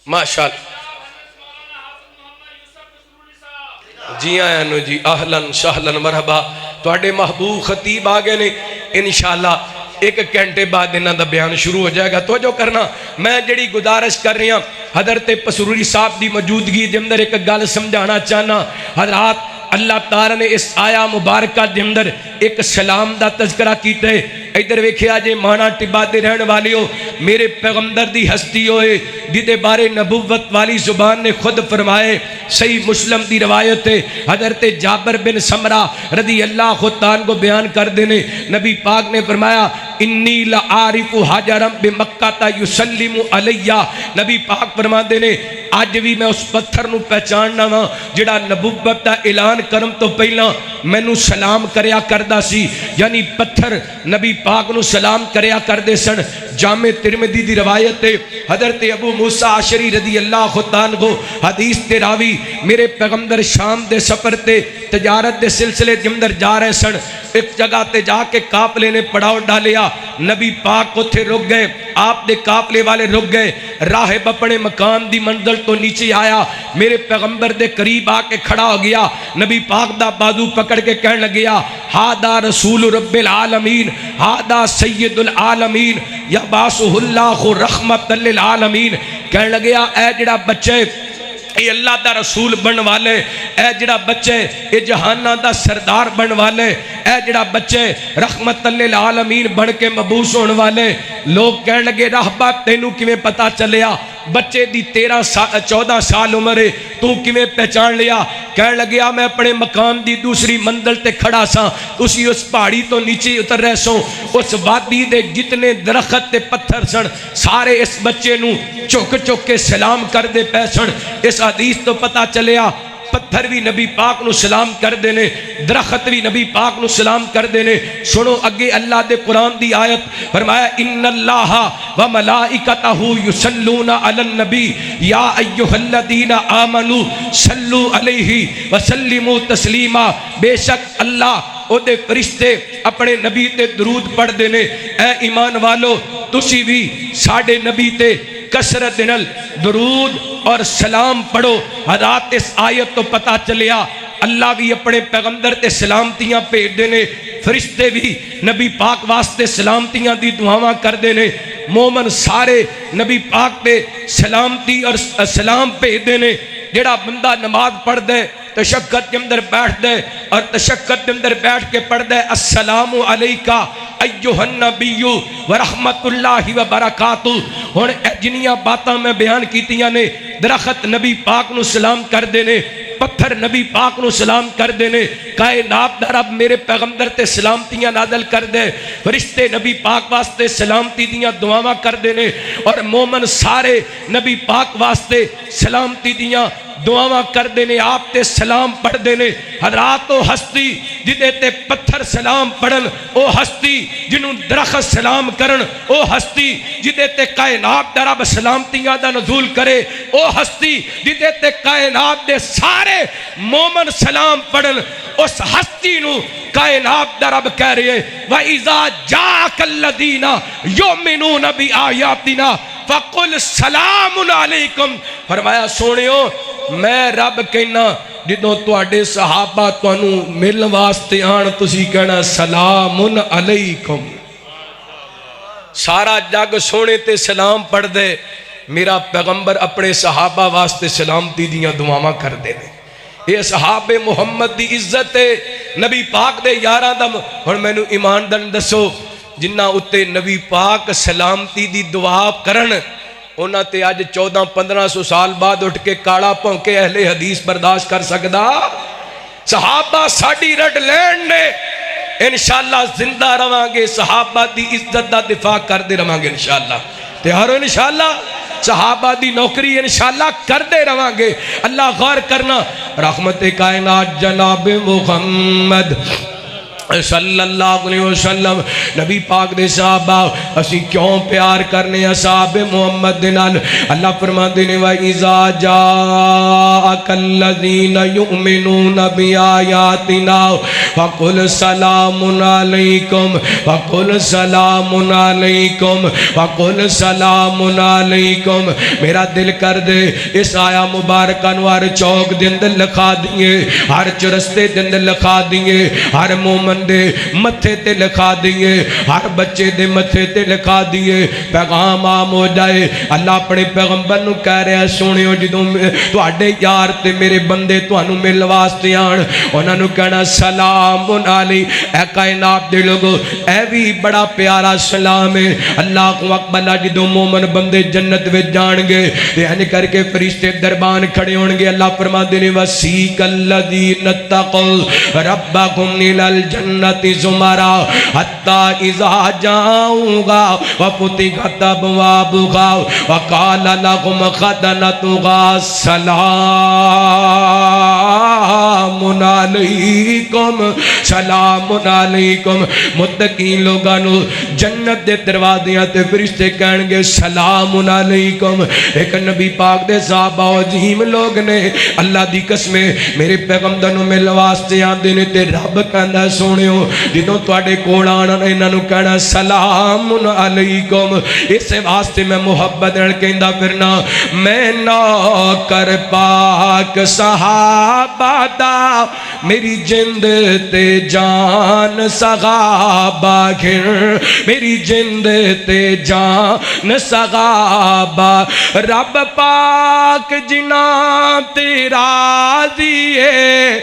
ماشاءاللہ جی آیا نو جی اہلن شہلن مرحبا تواڈے محبوب خطیب آگے نے انشاءاللہ ایک گھنٹے بعد انہاں دا بیان شروع ہو جائے گا۔ توجہ کرنا میں جڑی گزارش کر رہی ہوں حضرت پسروری صاحب دی موجودگی دے اندر ایک گل سمجھانا چاہنا۔ حضرات اللہ تعالیٰ نے اس آیا مبارکہ دے اندر ایک سلام دا تذکرہ کیتا ہے۔ ادھر ویکھیا جے مانا ٹبا دے رہن والی ہو میرے پیغمبر دی ہستی ہوئے جدے بارے نبوت والی زبان نے خود فرمائے، صحیح مسلم دی روایت ہے حضرت جابر بن سمرہ رضی اللہ عنہ کو بیان کر دینے نبی پاک نے فرمایا انی لعارف حجرم بمکہ یسلم علیہ، نبی پاک فرما دینے آج بھی میں اس پتھر نو پہچاننا وا جڑا نبوت دا اعلان کرم تو پہلا میں نو سلام کریا کردہ سی، یعنی پتھر نبی پاک نو سلام کریا کردے سن۔ جامع ترمذی دی روایت ہے حضرت ابو موسیٰ عشری رضی اللہ عنہ کو حدیث تے راوی میرے پیغمبر شام دے سفر تے تجارت دے سلسلے دے اندر جا رہے سن، ایک جگہ تے جا کے قافلے نے پڑاؤ ڈالیا، نبی پاک کو تھے رک گئے، آپ دے قافلے والے رک گئے، راہب اپنے مکان دی منزل تو نیچے آیا، میرے پیغمبر دے قریب آ کے کھڑا ہو گیا، نبی پاک دا بازو پکڑ کے کہنے لگیا ہادا رسول رب العالمین ہادا سید العالمین یبعثہ اللہ رحمت للعالمین، کہنے لگیا اے جڑا بچے اے اللہ دا رسول بن والے، اے جڑا بچے اے جہانہ دا سردار بن والے، اے جڑا بچے رحمت للعالمین بن کے مبعوث ہونے والے۔ لوگ کہنے لگے رہبہ تینوں کیویں پتا چلیا، بچے دی 14 سال عمر ہے تو کیویں پہچان لیا؟ کہنے لگیا میں اپنے مقام دی دوسری منزل تے کھڑا سا، تسی اس پہاڑی تو نیچے اتر رہے سو، اس وادی دے جتنے درخت تے پتھر سن سارے اس بچے نو چک چک کے سلام کر دے پے سن۔ اس حدیث تو پتا چلیا پتھر بھی نبی پاک نو سلام کر دینے، درخت بھی نبی پاک نو سلام کر دینے۔ سنو اگے اللہ دے قرآن دی آیت فرمایا ان اللہ و ملائکتہ یصلون علی النبی یا ایھا الذین آمنوا صلوا علیہ وسلموا تسلیما، بے شک اللہ او دے فرشتے اپنے نبی تے درود پڑھ دینے، اے ایمان والو تسی بھی ساڑھے نبی تے کثرت نال درود اور سلام پڑھو۔ حضرات اس آیت تو پتا چلیا اللہ بھی اپنے پیغمبر تے سلامتیاں بھیج دینے، فرشتے بھی نبی پاک واسطے سلامتیاں دی دعاواں کر دینے۔ مومن سارے نبی پاک دے سلامتی اور سلام بھیجتے ہیں. جڑا بندہ نماز پڑھ دے تشکت کے اندر بیٹھ دے اور تشکت کے اندر بیٹھ کے پڑھ دے السلام علیکہ ایھا النبی ورحمت اللہ وبرکاتہ. ہن جنیاں باتاں میں بیان کیتیاں نے، درخت نبی پاک نو سلام کر دینے، پتھر نبی پاک نو سلام کر دینے، کائنات دا رب میرے پیغمبر تے سلامتیاں نازل کر دے، فرشتے نبی پاک واسطے سلامتی دیاں دعاواں کر دینے، اور مومن سارے نبی پاک واسطے سلامتی دیاں دعاواں کر دینے، آپ تے سلام پڑھ دینے. حضرات او ہستی جدے تے پتھر سلام پڑھن، او ہستی جنہوں درخت سلام کرن، او ہستی جدے تے کائنات دا رب سلامتیاں دا نزول کرے، او ہستی جدے تے کائنات دے سارے مومن سلام پڑھن، اس ہستی نو کائنات دا رب کہہ رہے ہیں وَإِذَا جَاءَكَ الَّذِينَ يُؤْمِنُونَ بِآيَاتِنَا فَقُلْ سَلَامٌ عَلَيْكُمْ. فرمایا سونیو میں رب کہنا جدوں تواڈے صحابہ تانوں ملن واسطے آن تسی کہنا سلام علیکم. سارا جگ سونے تے سلام پڑھ دے، میرا پیغمبر اپنے صحابہ واسطے سلامتی دیاں دعاواں کر دے. یہ صحابہ محمد دی عزت ہے، نبی پاک دے یاراں دا. ہن مینوں ایمان دن دسو جنہ اتے نبی پاک سلامتی دی دعا کرن، انہاں تے آج 1400-1500 سال بعد اٹھ کے کاڑا پونکے اہل حدیث برداشت کر سکدا؟ صحابہ ساڑی رڈ لینڈ نے، انشاءاللہ زندہ رواں گے، صحابہ دی عزت دا دفاع کر دے رواں گے انشاءاللہ. تیارو انشاءاللہ صحابہ دی نوکری انشاءاللہ کر دے رواں گے. اللہ غور کرنا، رحمت کائنات جناب محمد صلی اللہ علیہ وسلم نبی پاک دے صحابہ اسی کیوں پیار کرنے اصحاب محمد نال؟ اللہ فرماتے ہیں وَإِذَا جَاءَكَ الَّذِينَ يُؤْمِنُونَ بِآيَاتِنَا فَقُلْ سَلَامٌ عَلَيْكُمْ فَقُلْ سَلَامٌ عَلَيْكُمْ فَقُلْ سَلَامٌ عَلَيْكُمْ. میرا دل کر دے اس آیا مبارکہ نوار چوک دن دل لکھا دیئے، ہر چرستے دن دل لکھا دیئے، ہر مومن دے متھے تے لکھا دیئے، ہر بچے دے متھے تے لکھا دیئے، پیغام عام ہو جائے. اللہ اپنے پیغمبر نو کہہ رہے ہیں سنیو جدوں تواڈے یار تے میرے بندے تانوں مل واسطے آن، انہاں نو کہنا سلام علی. اے کائنات دے لوگو اے بھی بڑا پیارا سلام ہے. اللہ اکبر. جدوں مومن بندے جنت وچ جان گے تے ان کر کے فرشتے دربان کھڑے ہون گے. اللہ فرماندے نے وسیق الذین اتقوا ربکم الی الجنہ زمرا حتی اذا جاؤگا وفتحت ابوابها وقال لهم خزنتها سلام علیکم سلام علیکم. متقین لوگانو جنت دے دروازیاں تے فرشتے کہن گے سلام علیکم. ایک نبی پاک دے صحابہ عظیم لوگ نے، اللہ دی قسمیں میرے پیغمبر نو مل واسطے آندے نے تے رب کہندا سونیو جدوں تواڈے کول آنا انہاں نو کہنا سلام علیکم. اس واسطے میں محبت نال کہندا پھرنا میں نوکر پاک صحابہ دا میری جند تے جان صحابہ گھر میری جند تے جان صحابہ. رب پاک جنا تے راضی ہے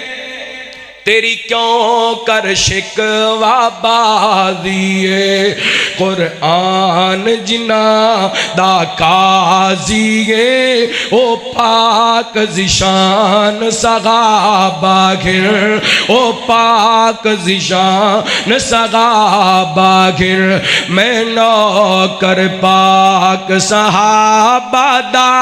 تیری کیوں کر شکوا بازی ہے. قرآن جنا دا قاضی ہے او پاک زشان صحابہ گھر او پاک زشان صحابہ گھر. میں نوکر پاک صحابہ دا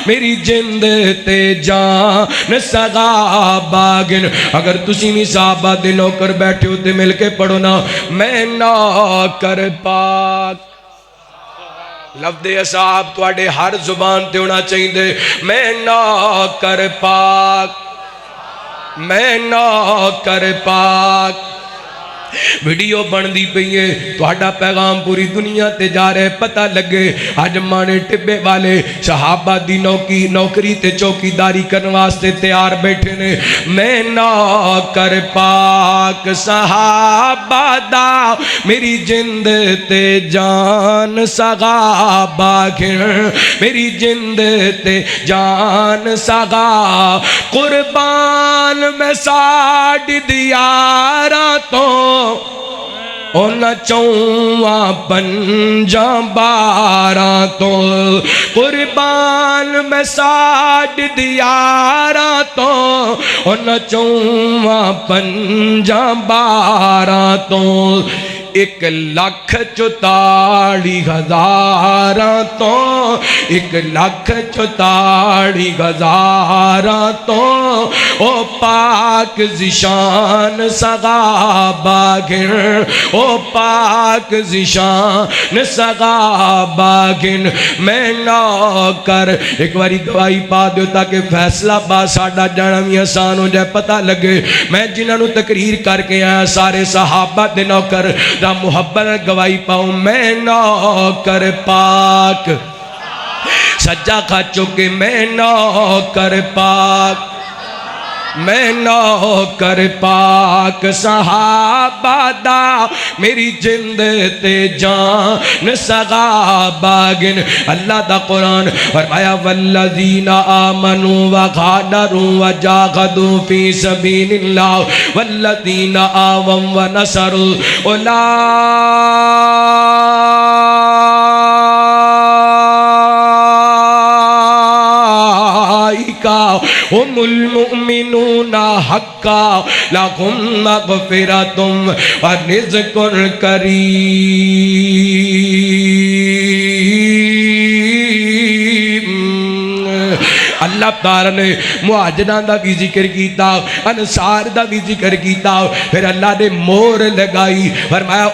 میری جند تے جان صحابہ گھر. اگر تسی صحابہ دے نوکر بیٹھے ہوتے مل کے پڑھو نا میں نوکر پاک. لفظ اصحاب تواڈے ہر زبان تے ہونا چاہیے. میں نوکر پاک میں نوکر پاک ویڈیو بندی پئی ہے تہاڈا پیغام پوری دنیا تے جا رہے پتہ لگے اج مانے ٹبے والے صحابہ دی نوکری تے چوکیداری کرن واسطے تیار بیٹھے نے میں نوکر پاک صحابہ دا میری جند تے جان صحابہ گھن میری جند تے جان صحابہ قربان میں ساڈ دیاراں تو ان چواں پنجاں باراں تو قربان میں ساڈ دیاراں تو ان چواں پنجاں باراں تو 1,44,000 تو 1,44,000 تو او پاک زشان صحابہ گن او پاک زشان صحابہ گن میں نوکر ایک باری گواہی پا دیو تاکہ فیصلہ با ساڈا جانا بھی آسان ہو جائے پتہ لگے میں جنہاں نو تقریر کر کے آیا سارے صحابہ دے نوکر دا محبت گواہی پاؤں میں نوکر پاک سجا کھا چکے میں نوکر پاک میں نوکر پاک صحابہ دا میری جند تے جان صحابہ گن اللہ دا قرآن فرمایا والذین آمنوا وغادروا وجاہدوا فی سبیل اللہ والذین آووا ونصروا هم المؤمنون حقا لهم مغفرة ورزق کریم اللہ تعالیٰ نے مہاجران دا بھی ذکر کیتا انصار دا بھی ذکر کیتا پھر اللہ نے مور لگائی فرمایا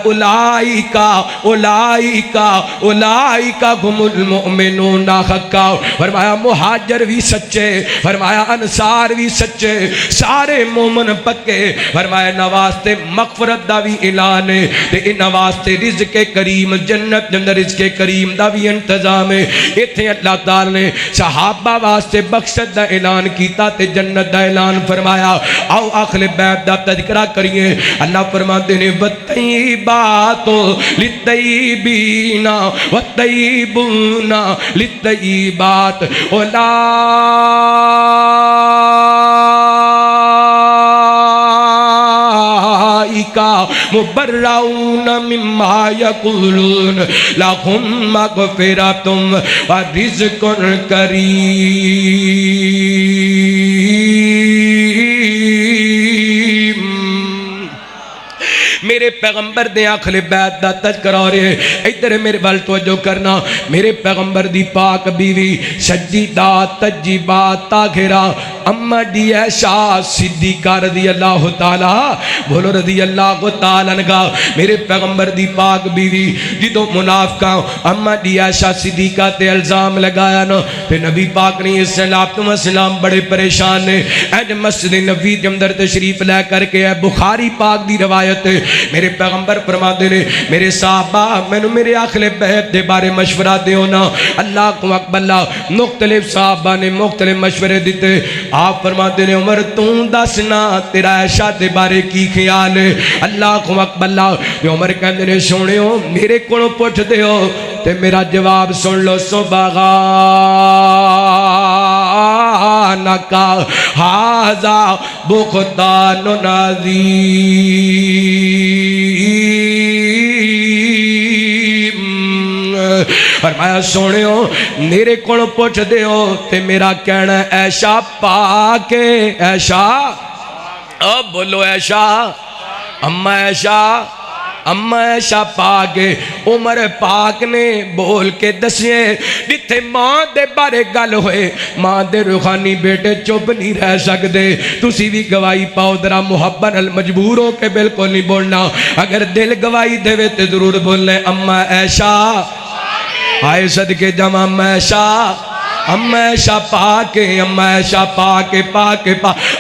اولائکا ہم المؤمنون حقا فرمایا مہاجر بھی سچے فرمایا انصار بھی سچے سارے مومن پکے فرمایا نواستے مغفرت دا بھی اعلان ہے تے نواستے رزق کریم جنت جنر رزق کریم دا بھی انتظام ہے اتھے اللہ تعالیٰ نے صحابہ واسطے بخشت دا اعلان کیتا تے جنت دا اعلان فرمایا آؤ اہل بیت دا تذکرہ کریے اللہ فرماتے ہیں وَالطَّيِّبَاتُ لِلطَّيِّبِينَ وَالطَّيِّبُونَ لِلطَّيِّبَاتِ مبرعون مما یقولون لهم مغفرۃ ورزق کریم میرے پیغمبر دے اہل بیت دا تذکرہ ہو رہے ادھر میرے بال توجہ کرنا میرے پیغمبر دی پاک بیوی سجیدہ طیبہ طاہرہ اما دی عائشہ صدیقہ رضی اللہ تعالیٰ بولو رضی اللہ تعالیٰ عنہ میرے پیغمبر دی پاک بیوی جدو منافقہ اما دی عائشہ صدیقہ تے الزام لگایا نا پھر نبی پاک نے السلام بڑے پریشان نے اج مسجد نبوی کے اندر تشریف لے کر کے بخاری پاک دی روایت میرے پیغمبر فرماتے نے میرے صحابہ میں نے میرے اہل بیت دے بارے مشورہ دیو نا اللہ کو اکبر اللہ مختلف صحابہ نے مختلف مشورے دیتے آپ فرماتے نے عمر تم دسنا تیرا عائشہ دے بارے کی خیال ہے اللہ کو اکبر اللہ عمر کہندے نے سنیو میرے کولوں پوچھ دیو تے میرا جواب سن لو سبحانکا ھذا بہتان عظیم فرمایا سنیو میرے کولوں پوچھ دیو تے میرا کہنا عائشہ پاک عائشہ اب بولو عائشہ اما عائشہ اما عائشہ پاک عمر پاک نے بول کے دسیے جتھے ماں دے بارے گل ہوئے ماں دے روحانی بیٹے چپ نہیں رہ سکتے تسی بھی گواہی پاؤ درا محبت مجبور ہو کے بالکل نہیں بولنا اگر دل گواہی دے تے ضرور بولنے اما عائشہ آئے صدقے جمع اما عائشہ اما عائشہ پاک اما عائشہ پاک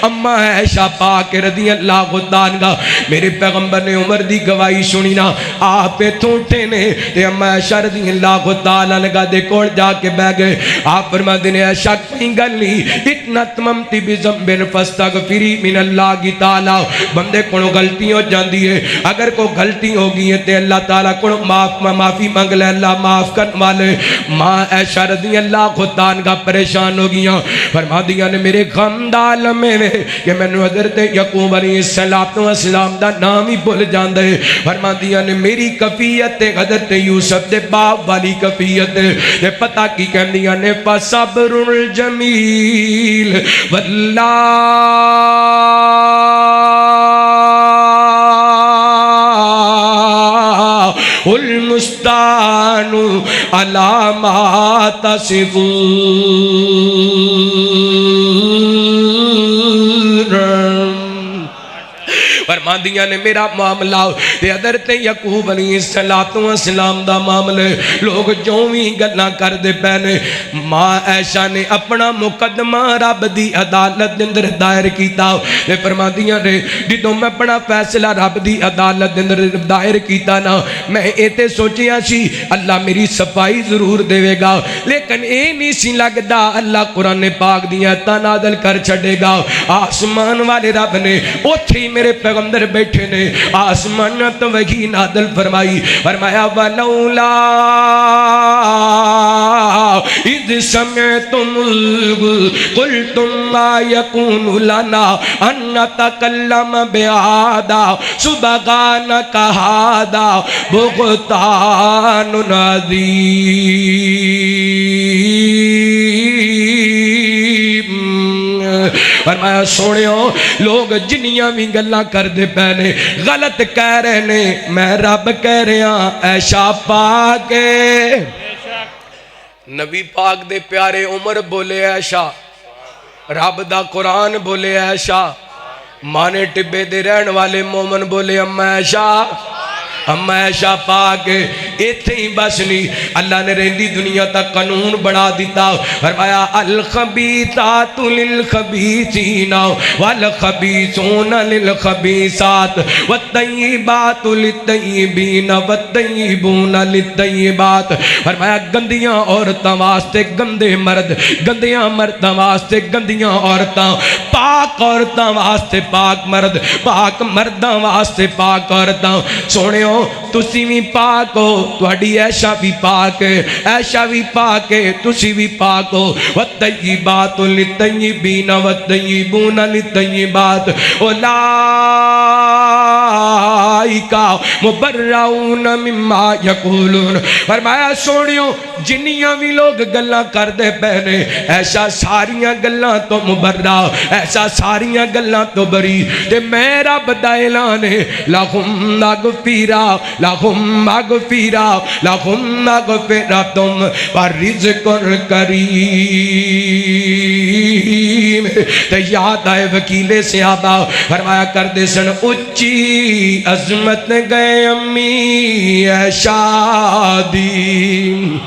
اما عائشہ پاک رضی اللہ عنہا میرے پیغمبر نے عمر دی گواہی سنی نا آپ اتھوں اٹھے نے تے اما عائشہ رضی اللہ عنہا دے کول جا کے بہ گئے آپ فرماتے ہیں عائشہ کوئی گل نہیں اتنا تممتی بذنب فاستغفری من اللہ تعالی بندے کو غلطی ہو جاندی ہے اگر کوئی غلطی ہو گئی ہے تے اللہ تعالیٰ کو معافی مانگ لے اللہ معاف کرنے والے ماں عائشہ رضی اللہ عنہا پریشان ہو گیا فرما دیا نے میرے غم دا عالم میں کہ میں نے حضرت یعقوب علیہ السلام دا نام ہی بھول جاندے فرما دیا نے میری کفیت حضرت یوسف دے باپ والی کفیت دے پتہ کی کہندیاں نے فصبر الجمیل واللہ المستعان علی ما تصفون فرماندیاں نے میرا معاملہ تے حضرت یعقوب علیہ السلام دا معاملے لوگ جو بھی گلاں کر دے پہنے ماں عائشہ نے اپنا مقدمہ رب دی عدالت دے اندر دائر کیتا تے فرماندیاں نے جدوں میں اپنا فیصلہ رب دی عدالت دے اندر دائر کیتا نا میں ایتے سوچیا سی اللہ میری صفائی ضرور دے گا لیکن اے نہیں سی لگدا اللہ قرآن پاک دی آیتاں نازل کر چھڑے گا آسمان والے رب نے اوتھے میرے پیغمبر بیٹھے نے آسمانت وحی نازل فرمائی فرمایا ولولا اذ سمعتم قلتم ما يكون لنا ان نتكلم بهذا سبحانك هذا بهتان عظیم فرمایا سونیو لوگ جنیاں بھی گلاں کر دے پہنے غلط کہہ رہے نے میں رب کہہ رہا عائشہ پاک نبی پاک دے پیارے عمر بولے عائشہ رب دا قرآن بولے عائشہ مانے ٹبے دے رہن والے مومن بولے اما عائشہ اما عائشہ پاک ایتھے ہی بس نہیں اللہ نے رہندی دنیا تک قانون بڑھا دیتا فرمایا الخبیثات للخبیثین والخبیثون للخبیثات والطیبات للطیبین والطیبون للطیبات فرمایا گندیاں عورتاں واسطے گندے مرد گندیاں مرداں واسطے گندیاں عورتاں پاک عورتاں واسطے پاک مرد پاک مرداں واسطے پاک عورتاں سونے تسی بھی پاک ہو تہاڈی عائشہ بھی پاک ہے عائشہ بھی پاک ہے تسی بھی پاک ہو والطیبات للطیبین والطیبون للطیبات اولئک مبرؤون مما یقولون فرمایا سونیو جنیاں بھی لوگ گلاں کر دے پہنے عائشہ ساریاں گلاں تو مبرہ عائشہ ساریاں گلاں تو بری تے میں رب دا اعلان ہے لہم مغفرہ لہم مغفرہ لہم مغفرتم ورزق کریم تو یاد آئے وکیل صحابہ فرمایا کر دے سن اچھی عظمت گئے امی عائشہ دی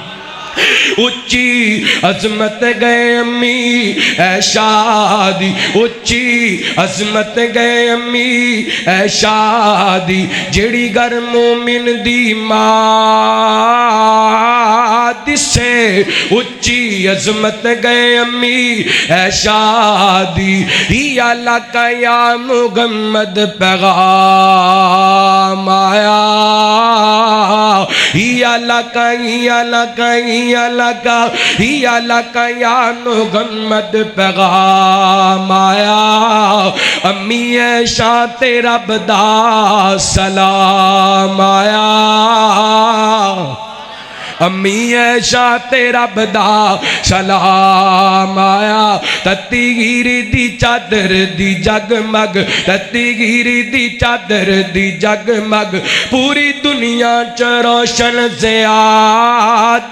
اچھی عظمت گئے امی عائشہ دی اچھی عظمت گئے امی عائشہ دی جیڑی گر مومن دی ماں دسے اچھی عظمت گئے امی عائشہ دی یا لکا یا محمد پیغام آیا یا لکا یا لکا یا لکا یا محمد پیغام آیا امی عائشہ تیرا بدا سلام آیا امی عائشہ تیرا بدا سلام آیا تتی گیری دی چادر دی جگمگ تتی گیری دی چادر دی جگمگ پوری دنیا چ روشن سے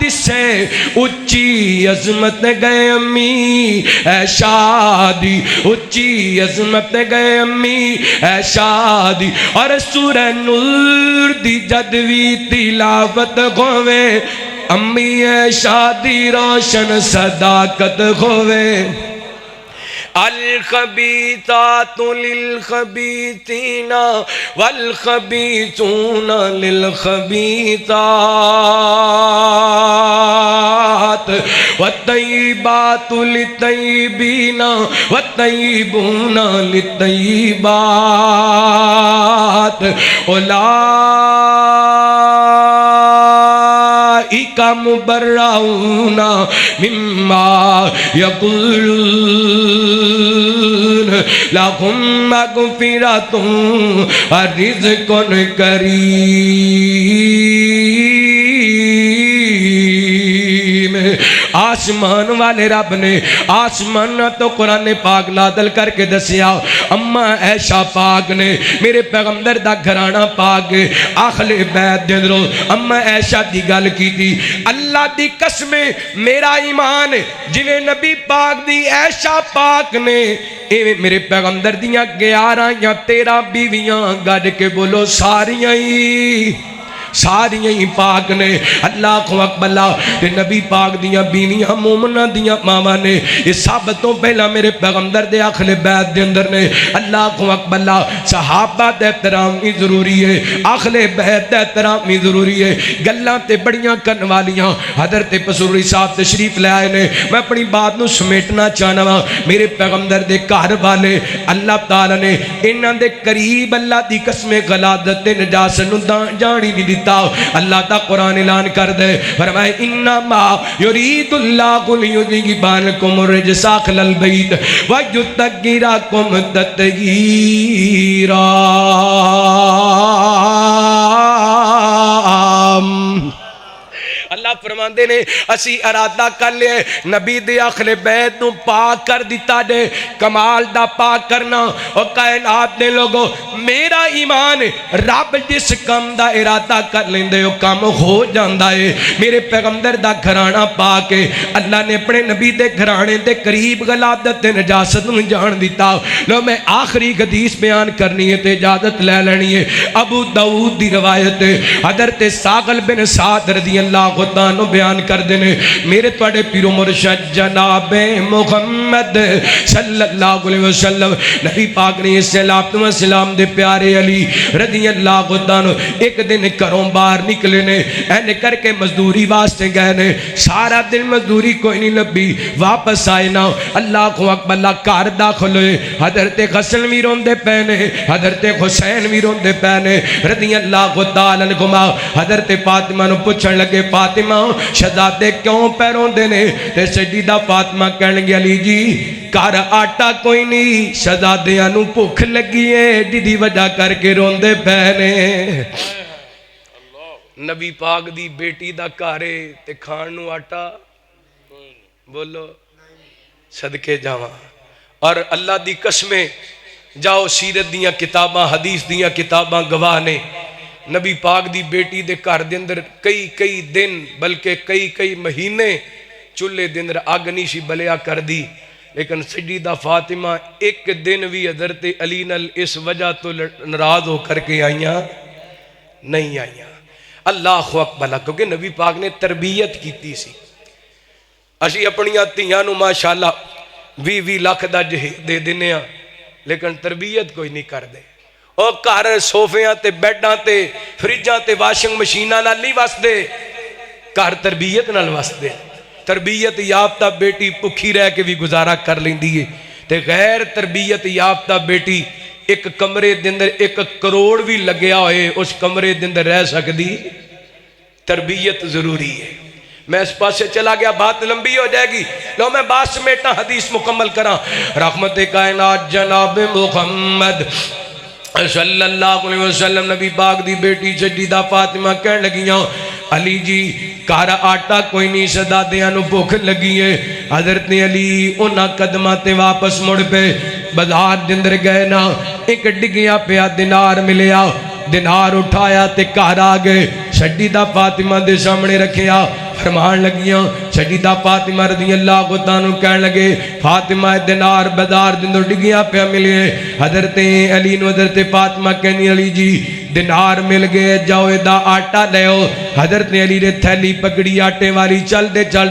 دسے اچھی عظمت گئے امی عائشہ دی اچھی عظمت گئے امی عائشہ دی اور سورہ نور دی جدوی تلاوت ہوئے امی عائشہ دی روشن صداقت ہوئے الخبیثات للخبیثین والخبیثون للخبیثات والطیبات للطیبین والطیبون للطیبات اولئک مبرؤون مما یقولون لهم مغفرۃ ورزق کریم۔ آسمان والے رب نے آسمان تو قرآن پاک نازل کر کے دسیا، اما عائشہ پاک نے میرے پیغمبر دا گھرانہ پاک اہل بیت دے اندروں اما عائشہ دی گل کی تھی، اللہ دی قسم میرا ایمان جویں نبی پاک دی عائشہ پاک نے ایویں میرے پیغمبر دیاں 11 یا 13 بیویاں گڈ کے بولو ساریاں ہی پاک نے۔ اللہ اکبر اللہ تے نبی پاک دیاں بیویاں مومنہ دیاں ماما نے، یہ سب تو پہلا میرے پیغمبر دے اہل بیت دے اندر نے۔ اللہ اکبر اللہ صحابہ دے احترام بھی ضروری ہے، اہل بیت دے احترام بھی ضروری ہے۔ گلاں تے بڑیاں کرن والیاں حضرت پسوری صاحب تشریف لے آئے نے، میں اپنی بات نو سمیٹنا چاہنا وا۔ میرے پیغمبر دے گھر والے اللہ تعالی نے انہاں دے قریب اللہ دی قسم غلادت تے نجاست نو جانی نہیں دیتا۔ اللہ تا قرآن اعلان کر دے، فرمائے انما یرید اللہ لیذہب عنکم الرجس اہل البیت ویطہرکم تطہیرا۔ اللہ فرماندے نے اسی ارادہ کر لے نبی دے اہل بیت نو پاک کر دیتا دے، کمال دا پاک کرنا۔ اور کائنات دے لوگو میرا ایمان رب جس کم دا ارادہ کر لیندے وہ کم ہو جاندا ہے۔ میرے پیغمبر دا گھرانہ پاک ہے، اللہ نے اپنے نبی دے گھرانے دے قریب غلادت تے نجاست نو جان دیتا۔ لو میں آخری حدیث بیان کرنی ہے تے اجازت لے لینی ہے۔ ابو داؤد دی روایت ہے، حضرت ساغل بن سعد رضی اللہ خدانو بیان کر دینے، میرے توڑے پیرو مرشد جناب محمد صلی اللہ علیہ وسلم نبی پاک نے السلام دے پیارے علی رضی اللہ خدانو ایک دن کروں باہر نکلے نے، این کر کے مزدوری واسطے گئے نے، سارا دن مزدوری کوئی نہیں لبی، واپس آئے نا۔ اللہ کو اکبر اللہ کار داخل ہوئے، حضرت حسن بھی روندے پہنے، حضرت حسین بھی روندے پہنے رضی اللہ تعالی عنہما۔ حضرت فاطمہ نو پوچھن لگے، فاطمہ شہزادے کیوں پیروں دینے؟ تے سیدہ فاطمہ کہنے لگی علی جی کار آٹا کوئی نہیں، شہزادے انو بھوک لگی ہے جدی وجہ کر کے روندے پہنے۔ نبی پاک دی بیٹی دا کارے تے کھان نو آٹا بولو صدقے جاواں۔ اور اللہ دی قسمیں جاؤ سیرت دیاں کتاباں حدیث دیاں کتاباں گواہ نے، نبی پاک دی بیٹی دے گھر دے اندر کئی دن بلکہ کئی مہینے چولہے دے اندر اگ نہیں سی بلیا کر دی، لیکن سیدہ فاطمہ ایک دن بھی حضرت علی نال اس وجہ تو ناراض ہو کر کے آئیاں نہیں آئیاں۔ اللہ اکبر، کیونکہ نبی پاک نے تربیت کیتی سی۔ اسی اپنیاں تیاں نو ماشاءاللہ 20 لاکھ دا جہیز دے دینے ہاں، لیکن تربیت کوئی نہیں کر دے۔ اور گھر سوفیاں تے بیڈاں تے فریجاں تے واشنگ مشیناں نال نہیں وس دے، گھر تربیت نال وس دے۔ تربیت یافتہ بیٹی بھکھی رہ کے بھی گزارا کر لیندی ہے، تے غیر تربیت یافتہ بیٹی ایک کمرے دے اندر 1 کروڑ بھی لگیا ہوئے اس کمرے دے اندر رہ سکدی۔ تربیت ضروری ہے۔ میں اس پاس سے چلا گیا، بات لمبی ہو جائے گی، لو میں بات سمیٹا حدیث مکمل کراں۔ رحمت کائنات جناب محمد صلی اللہ علیہ وسلم نبی پاک دی بیٹی سیدہ فاطمہ کہنے لگیاں علی جی کار آٹا کوئی نہیں، شہزادیاں نو بھوک لگی ہے۔ حضرت علی انہاں قدماں تے واپس مڑ پہ بازار دے اندر گئے نا، ایک ڈگیا پیا دینار ملیا، دینار اٹھایا تے گھر آ گئے، سیدہ فاطمہ دے سامنے رکھیا، فرمان لگیاں۔ سیدہ فاطمہ رضی اللہ عنہ کہنے لگے فاطمہ دینار بازار دے اندر ڈگیا پیا ملے۔ حضرت علی نو حضرت فاطمہ کہنی علی جی دینار مل گئے جاؤ دا آٹا لے آؤ حضرت علی نے تھیلی پکڑی آٹے والی چل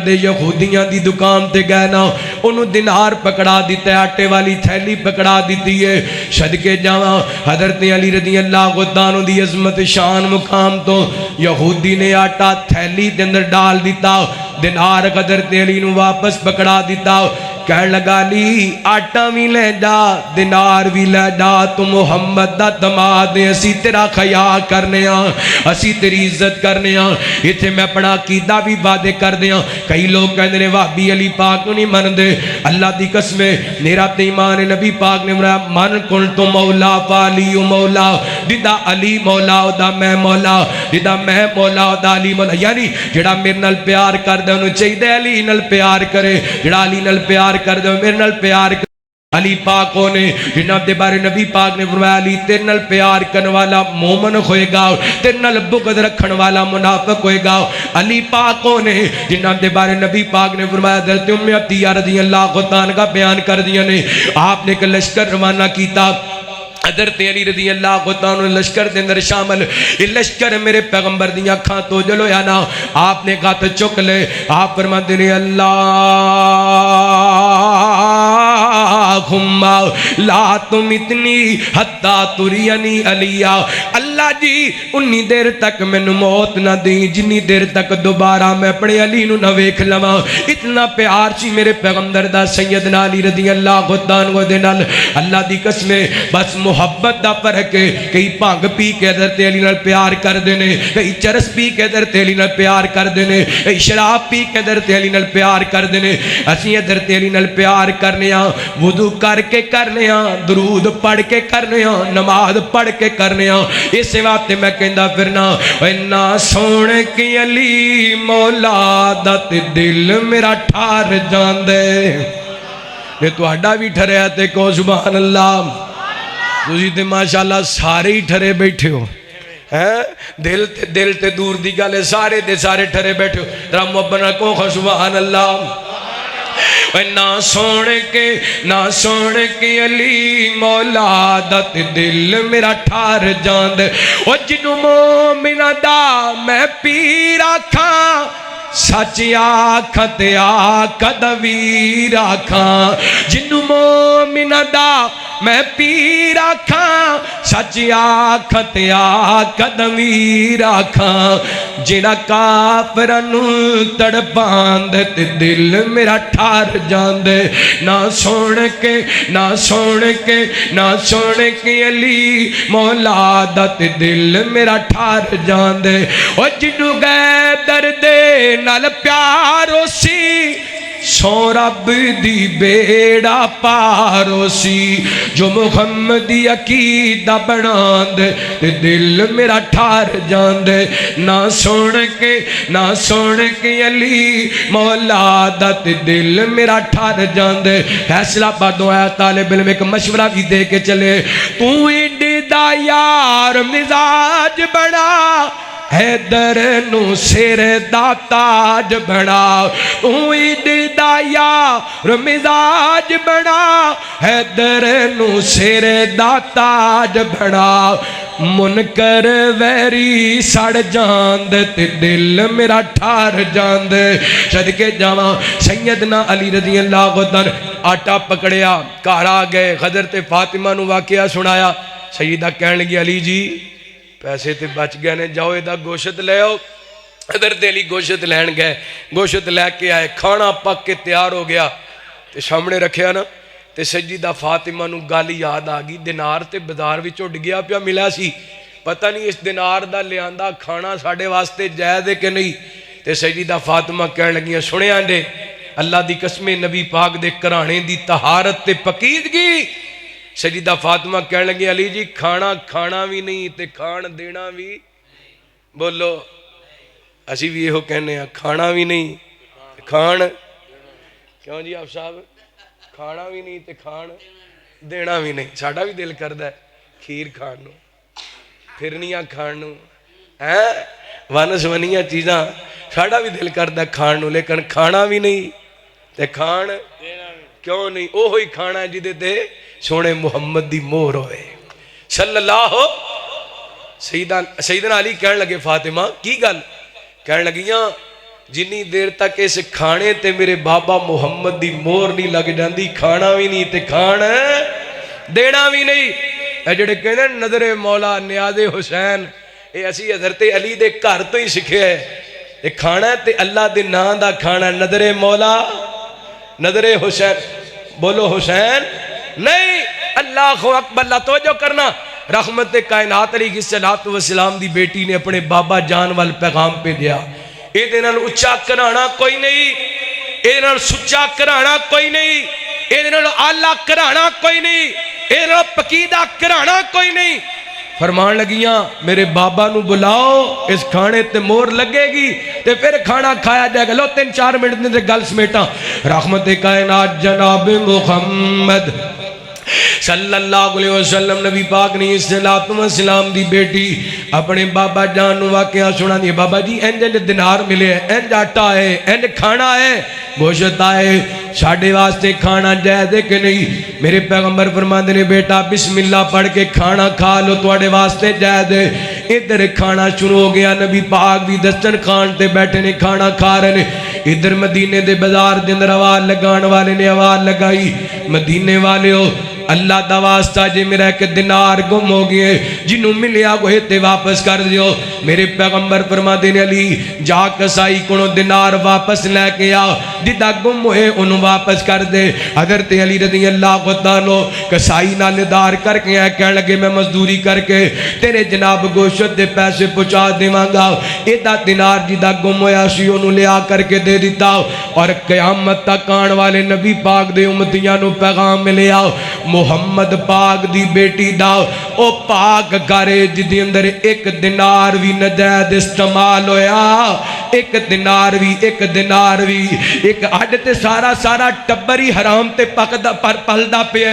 دے یہودیاں دی دکان تے گئے نا انہوں دینار پکڑا دیتا ہے آٹے والی تھیلی پکڑا دیتی ہے صدقے جاواں حضرت علی رضی اللہ عنہ دی عظمت شان مقام تو یہودی نے آٹا تھیلی دے اندر ڈال دیتا دینار حضرت علی نو واپس پکڑا دیتا کہنے لگا علی آٹا بھی لے جا دینار بھی لے جا تو محمد دا دماد ہے اسی تیرا خیال کرنے ہاں اسی تیری عزت کرنے ہاں اتھے میں اپنا عقیدہ بھی وعدے کر دیا کئی لوگ کہنے نے وہابی علی پاک نہیں من دے اللہ دی قسم میرا تے ایمان نبی پاک نے مرا من کن تو مولا فالی مولا جدا علی مولا دا میں مولا جدا میں مولا دا علی مولا یعنی جڑا میرے نال پیار کر دے انہوں چاہیے علی نال پیار کرے جڑا علی نال پیار کر دے میرے نال پیار کرے علی پاکوں نے جناب دے بارے نبی پاک نے فرمایا علی تیرے نال پیار کرنے والا مومن ہوئے گا تیرے نال بغض رکھنے والا منافق ہوئے گا علی پاکوں نے جناب دے بارے نبی پاک نے فرمایا حضرت ام عطیہ رضی اللہ عنہ کا بیان کر دیا نے آپ نے ایک لشکر روانہ کیتا حضرت علی رضی اللہ عنہ لشکر دے اندر شامل یہ لشکر میرے پیغمبر دیاں کھاں تو جلو یا نا آپ نے کہا تو چک لے آپ فرماتے ہیں اللہم لا تم اتنی حتی ترینی علیہ اللہ جی انی دیر تک میں موت نہ دیں جنی دیر تک دوبارہ میں اپنے علی نو نہ ویکھ لواں اتنا پیار سی میرے پیغمبر دا سیدنا علی رضی اللہ عنہ دے نال اللہ دی قسم بس محبت دا فرق ہے کئی بھنگ پی کے حضرت علی نال پیار کر دینے کئی چرس پی کے حضرت علی نال پیار کر دینے کئی شراب پی کے حضرت علی نال پیار کر دینے اسی حضرت علی نال پیار کرنے ہاں وضو کر کے کرنے ہاں درود پڑھ کے کرنے ہاں نماز پڑھ کے کرنے ہاں اس وقت میں کہندا پھرنا اینا سونے کی علی مولا دا تے دل میرا ٹھار جاندے یہ تہاڈا بھی ٹھریا تے کو سبحان اللہ تسی تے ماشاءاللہ سارے ہی ٹھرے بیٹھے ہو دل تے دور دی گل ہے سارے دے سارے ٹھرے بیٹھے ہو ذرا محبت کو سبحان اللہ نہ سونے کے علی مولا دا تے دل میرا ٹھار جاند او جنوں مومنہ دا میں پیر آکھاں سچ آکھاں تے آکھاں دا ویر آکھاں جنوں مومنہ دا میں پیر آکھاں سچ آکھاں تے آکھاں دا ویر آکھاں جڑا کافرانو تڑپاند تے دل میرا ٹھار جاندے نہ سونے کے علی مولا دا تے دل میرا ٹھار جاندے او جنوں گئے درد نال پیارو سی سو رب دی بیڑا پارو سی جو محمدی عقیدہ بناند تے دل میرا ٹھار جاندے نہ سونے کے علی مولا دا تے دل میرا ٹھار جاندے فیصلہ بادوں آیا طالب علم ایک مشورہ بھی دے کے چلے تو ایڈی دا یار مزاج بنا حیدر نو سر دا تاج بنا ایڈی دا یار مزاج بنا حیدر نو سر دا تاج بنا منکر ویری سڑ جاند تے دل میرا ٹھار جاند صدقے جاواں سیدنا علی رضی اللہ عنہ آٹا پکڑیا گھر آ گئے حضرت فاطمہ نو واقعہ سنایا سیدہ کہنے لگی علی جی پیسے تے بچ گئے نے جاؤ دا گوشت لے آؤ حضرت علی گوشت لین گئے گوشت لے کے آئے کھانا پک کے تیار ہو گیا تے سامنے رکھیا نا تے سیدہ فاطمہ نو گل یاد آ گئی دینار تے بازار وچ اڈ گیا پیا ملا سی پتہ نہیں اس دینار دا لیاندا کھانا ساڈے واسطے جائز ہے کہ نہیں تے سیدہ فاطمہ کہن لگیاں سنیا دے اللہ دی قسم نبی پاک دے گھرانے دی طہارت تے پاکیزگی سیدہ فاطمہ کہنے لگی علی جی کھانا بھی نہیں تے کھان دینا بھی بولو اسی بھی یہ کہنے ہیں کھانا بھی نہیں کھان کیوں جی آپ صاحب کھانا بھی نہیں تے کھان دینا بھی نہیں ساڑھا بھی دل کردہ ہے کھیر کھان نو پھرنیاں کھان نو وانس ونیاں چیزاں ساڑھا بھی دل کردہ ہے کھان نو لیکن کھانا بھی نہیں تے کھان کیوں نہیں اوہی کھانا ہے جدے تے سونے محمد دی مور ہوئے صلی اللہ سیدنا علی کہنے لگے فاطمہ کی گل؟ کہنے لگیاں جنی دیر تک اس کھانے تے میرے بابا محمد دی مور نہیں لگ جاندی کھانا بھی نہیں تے کھانا دینا بھی نہیں. اے جڑے کہندے نظر مولا نیاز حسین اے اسی حضرت علی دے گھر تو ہی سکھیا ہے. اے کھانا تے اللہ دے نام دا کھانا نظر مولا نظر حسین. بولو حسین نہیں. اللہ اکبر. اللہ توجہ کرنا. رحمت کائنات علیہ السلام دی بیٹی نے اپنے بابا جان وال پیغام پہ دیا. اے دے نال اچا کرانا کوئی نہیں, اے نال سچا کرانا کوئی نہیں, اے نال آلہ کرانا کوئی نہیں, اے نال پکیدہ کرانا کوئی نہیں. فرمان لگیاں میرے بابا نو بلاؤ, اس کھانے تے مور لگے گی تے پھر کھانا کھایا جائے گا. لو 3-4 منٹ دے گل سمیٹا. رحمت کائنات جناب محمد صلی اللہ علیہ وسلم نبی پاک نے السلام دی بیٹی اپنے بابا جان نو واقعہ سنا دیا. بابا جی انج دینار ملے ہیں, انج آٹا ہے, انج کھانا ہے, گوشت آئے, ساڑھے واسطے کھانا جائز ہے کہ نہیں؟ میرے پیغمبر فرماندے نے بیٹا بسم اللہ پڑھ کے کھانا کھا لو, تواڈے واسطے جائز ہے. ادھر کھانا شروع ہو گیا. نبی پاک بھی دسترخوان تے بیٹھے نے کھانا کھا رہے نے. ادھر مدینے دے بازار دے اندر آواز لگان والے نے آواز لگائی, مدینے والے ہو اللہ دا واسطہ جے میرا ایک دینار گم ہو گئے, جنہوں ملیا وہ تے واپس کر دیو. میرے پیغمبر فرما دینے علی جا کسائی کنو دینار واپس لے کے آ, جدہ گم ہوئے انہوں واپس کر دے. حضرت علی رضی اللہ عنہ کسائی نالدار کر کے آئے, کہنے لگے میں مزدوری کر کے تیرے جناب گوشت دے پیسے پہنچا دیواں گا. ایدہ دینار جدہ گم ہویا سی انہوں لے آ کر کے دے دیتا. اور قیامت تک آن والے نبی پاک دے امتیاں نو پیغام ملے آؤ محمد پاک دی بیٹی دا او پاک گارے جدی اندر ایک دینار بھی نجائز استعمال ہویا. ایک دینار بھی ایک اڈ تے سارا ٹبری حرام تے پلدا پہ,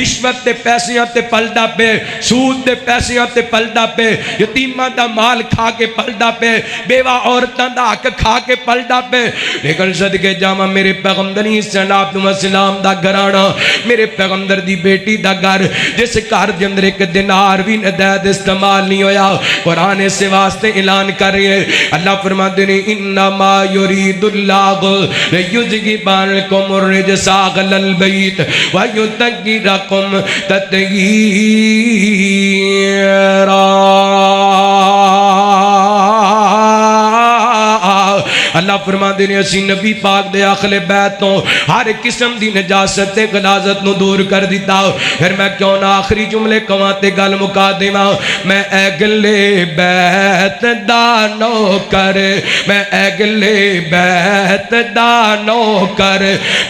رشوت تے پیسیاں تے پلدا پہ, سود تے پیسیاں تے پلدا پہ, یتیماں دا مال کھا کے پلدا پہ, بیوہ عورتاں دا حق کھا کے پلدا پہ. لیکن صدقے جامع میرے پیغمبر اسلام دا گھرانا, میرے پیغمبر دی بیٹی دا گھر, جس گھر دے اندر ایک دینار بھی نجائز استعمال نہیں ہویا. قرآن سے واسطے اعلان کر رہی ہے. اللہ فرماتے ہیں انما یرید اللہ لیذہب عنکم الرجس اہل البیت ویطہرکم تطہیرا. اللہ فرما دینے اسی نبی پاک دے اہل بیت تو ہر قسم دی نجاست تے غلاظت نو دور کر دیتا. پھر میں کیوں نہ آخری جملے کواتے گل مکا دیواں. میں اگلے بیت دا نوکر, میں اگلے بیت دا نوکر,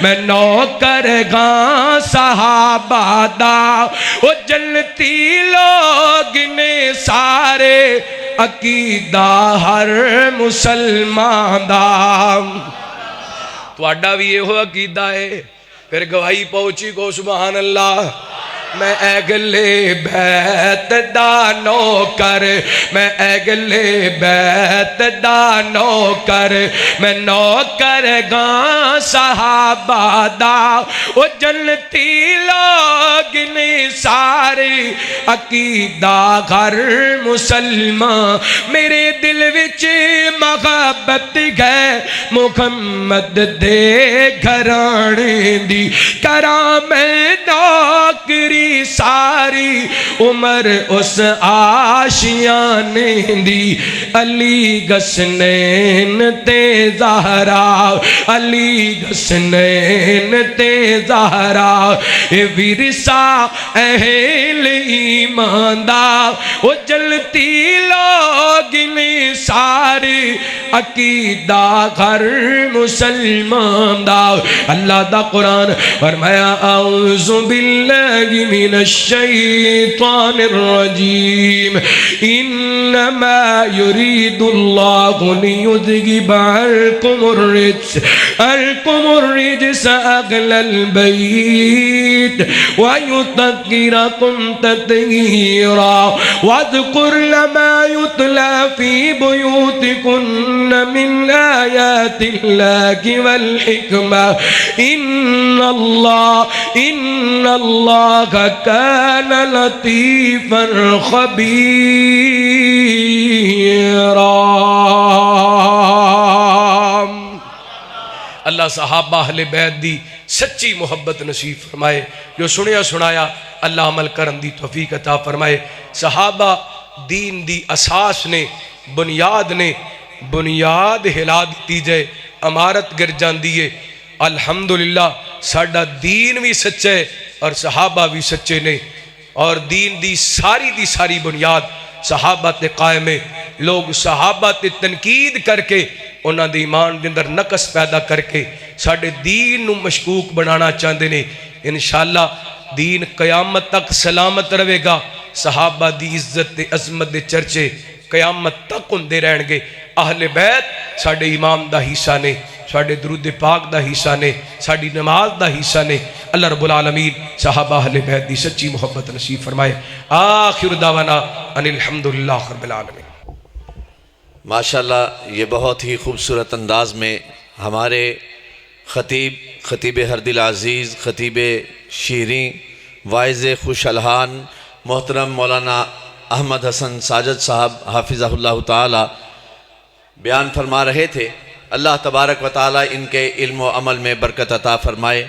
میں نوکر گاں صحابہ دا, او جنتی لوگ نے سارے عقیدہ ہر مسلمان دا. تو اڈا بھی یہ ہو عقیدہ ہے. پھر گواہی پہنچی کو سبحان اللہ. میں اگلے بیت دا نوکر, میں اگلے بیت دا نوکر, میں نوکر گاں صحابہ دا, او جنتی لوگ نے سارے عقیدہ ہر مسلمان. میرے دل وچ محبت ہے محمد دے گھرانے دی, کراں میں نوکری ساری عمر اس آشیانے دی. علی گسنین تے زہرا, علی گسنین تے زہرا, اے ورثہ اہل ایمان دا, او جلتی لوگ نے سارے عقیدہ ہر مسلمان دا. اللہ دا قرآن فرمایا اعوذ باللہ من الشیطان الرجیم انما یرید اللہ لیذہب عنکم الرجس اہل البیت ویطہرکم تطہیرا واذکرن ما یتلی فی بیوتکم يؤتكن من آيات الله والحكمة إن الله كان لطيفا خبيرا۔ اللہ صحابہ اہل بیت دی سچی محبت نصیب فرمائے، جو سنیا سنایا اللہ عمل کرن دی توفیق عطا فرمائے۔ صحابہ دین دی اساس نے، بنیاد نے، بنیاد ہلا دیتی جائے عمارت گر جاندی ہے۔ الحمدللہ ساڈا دین بھی سچے اور صحابہ بھی سچے نے، اور دین دی ساری بنیاد صحابہ تے قائم ہے۔ لوگ صحابہ تے تنقید کر کے انہاں دے ایمان دے اندر نقص پیدا کر کے ساڈے دین نو مشکوک بنانا چاہندے نے۔ انشاءاللہ دین قیامت تک سلامت رہے گا۔ صحابہ دی عزت تے عظمت دے چرچے قیامت تک ہوندے رہن گے۔ اہل بیت ساڈے امام دا حصہ نے، ساڈے درود پاک دا حصہ نے، ساڈی نماز دا حصہ نے۔ اللہ رب العالمین صحابہ اہل بیت دی سچی محبت نصیب فرمائے۔ آخر دعوانا ان الحمدللہ رب العالمین۔ ماشاءاللہ یہ بہت ہی خوبصورت انداز میں ہمارے خطیب ہردل عزیز، خطیب شیریں، واعظ خوش الحان محترم مولانا احمد حسن ساجد صاحب حافظہ اللہ تعالی بیان فرما رہے تھے۔ اللہ تبارک و تعالی ان کے علم و عمل میں برکت عطا فرمائے۔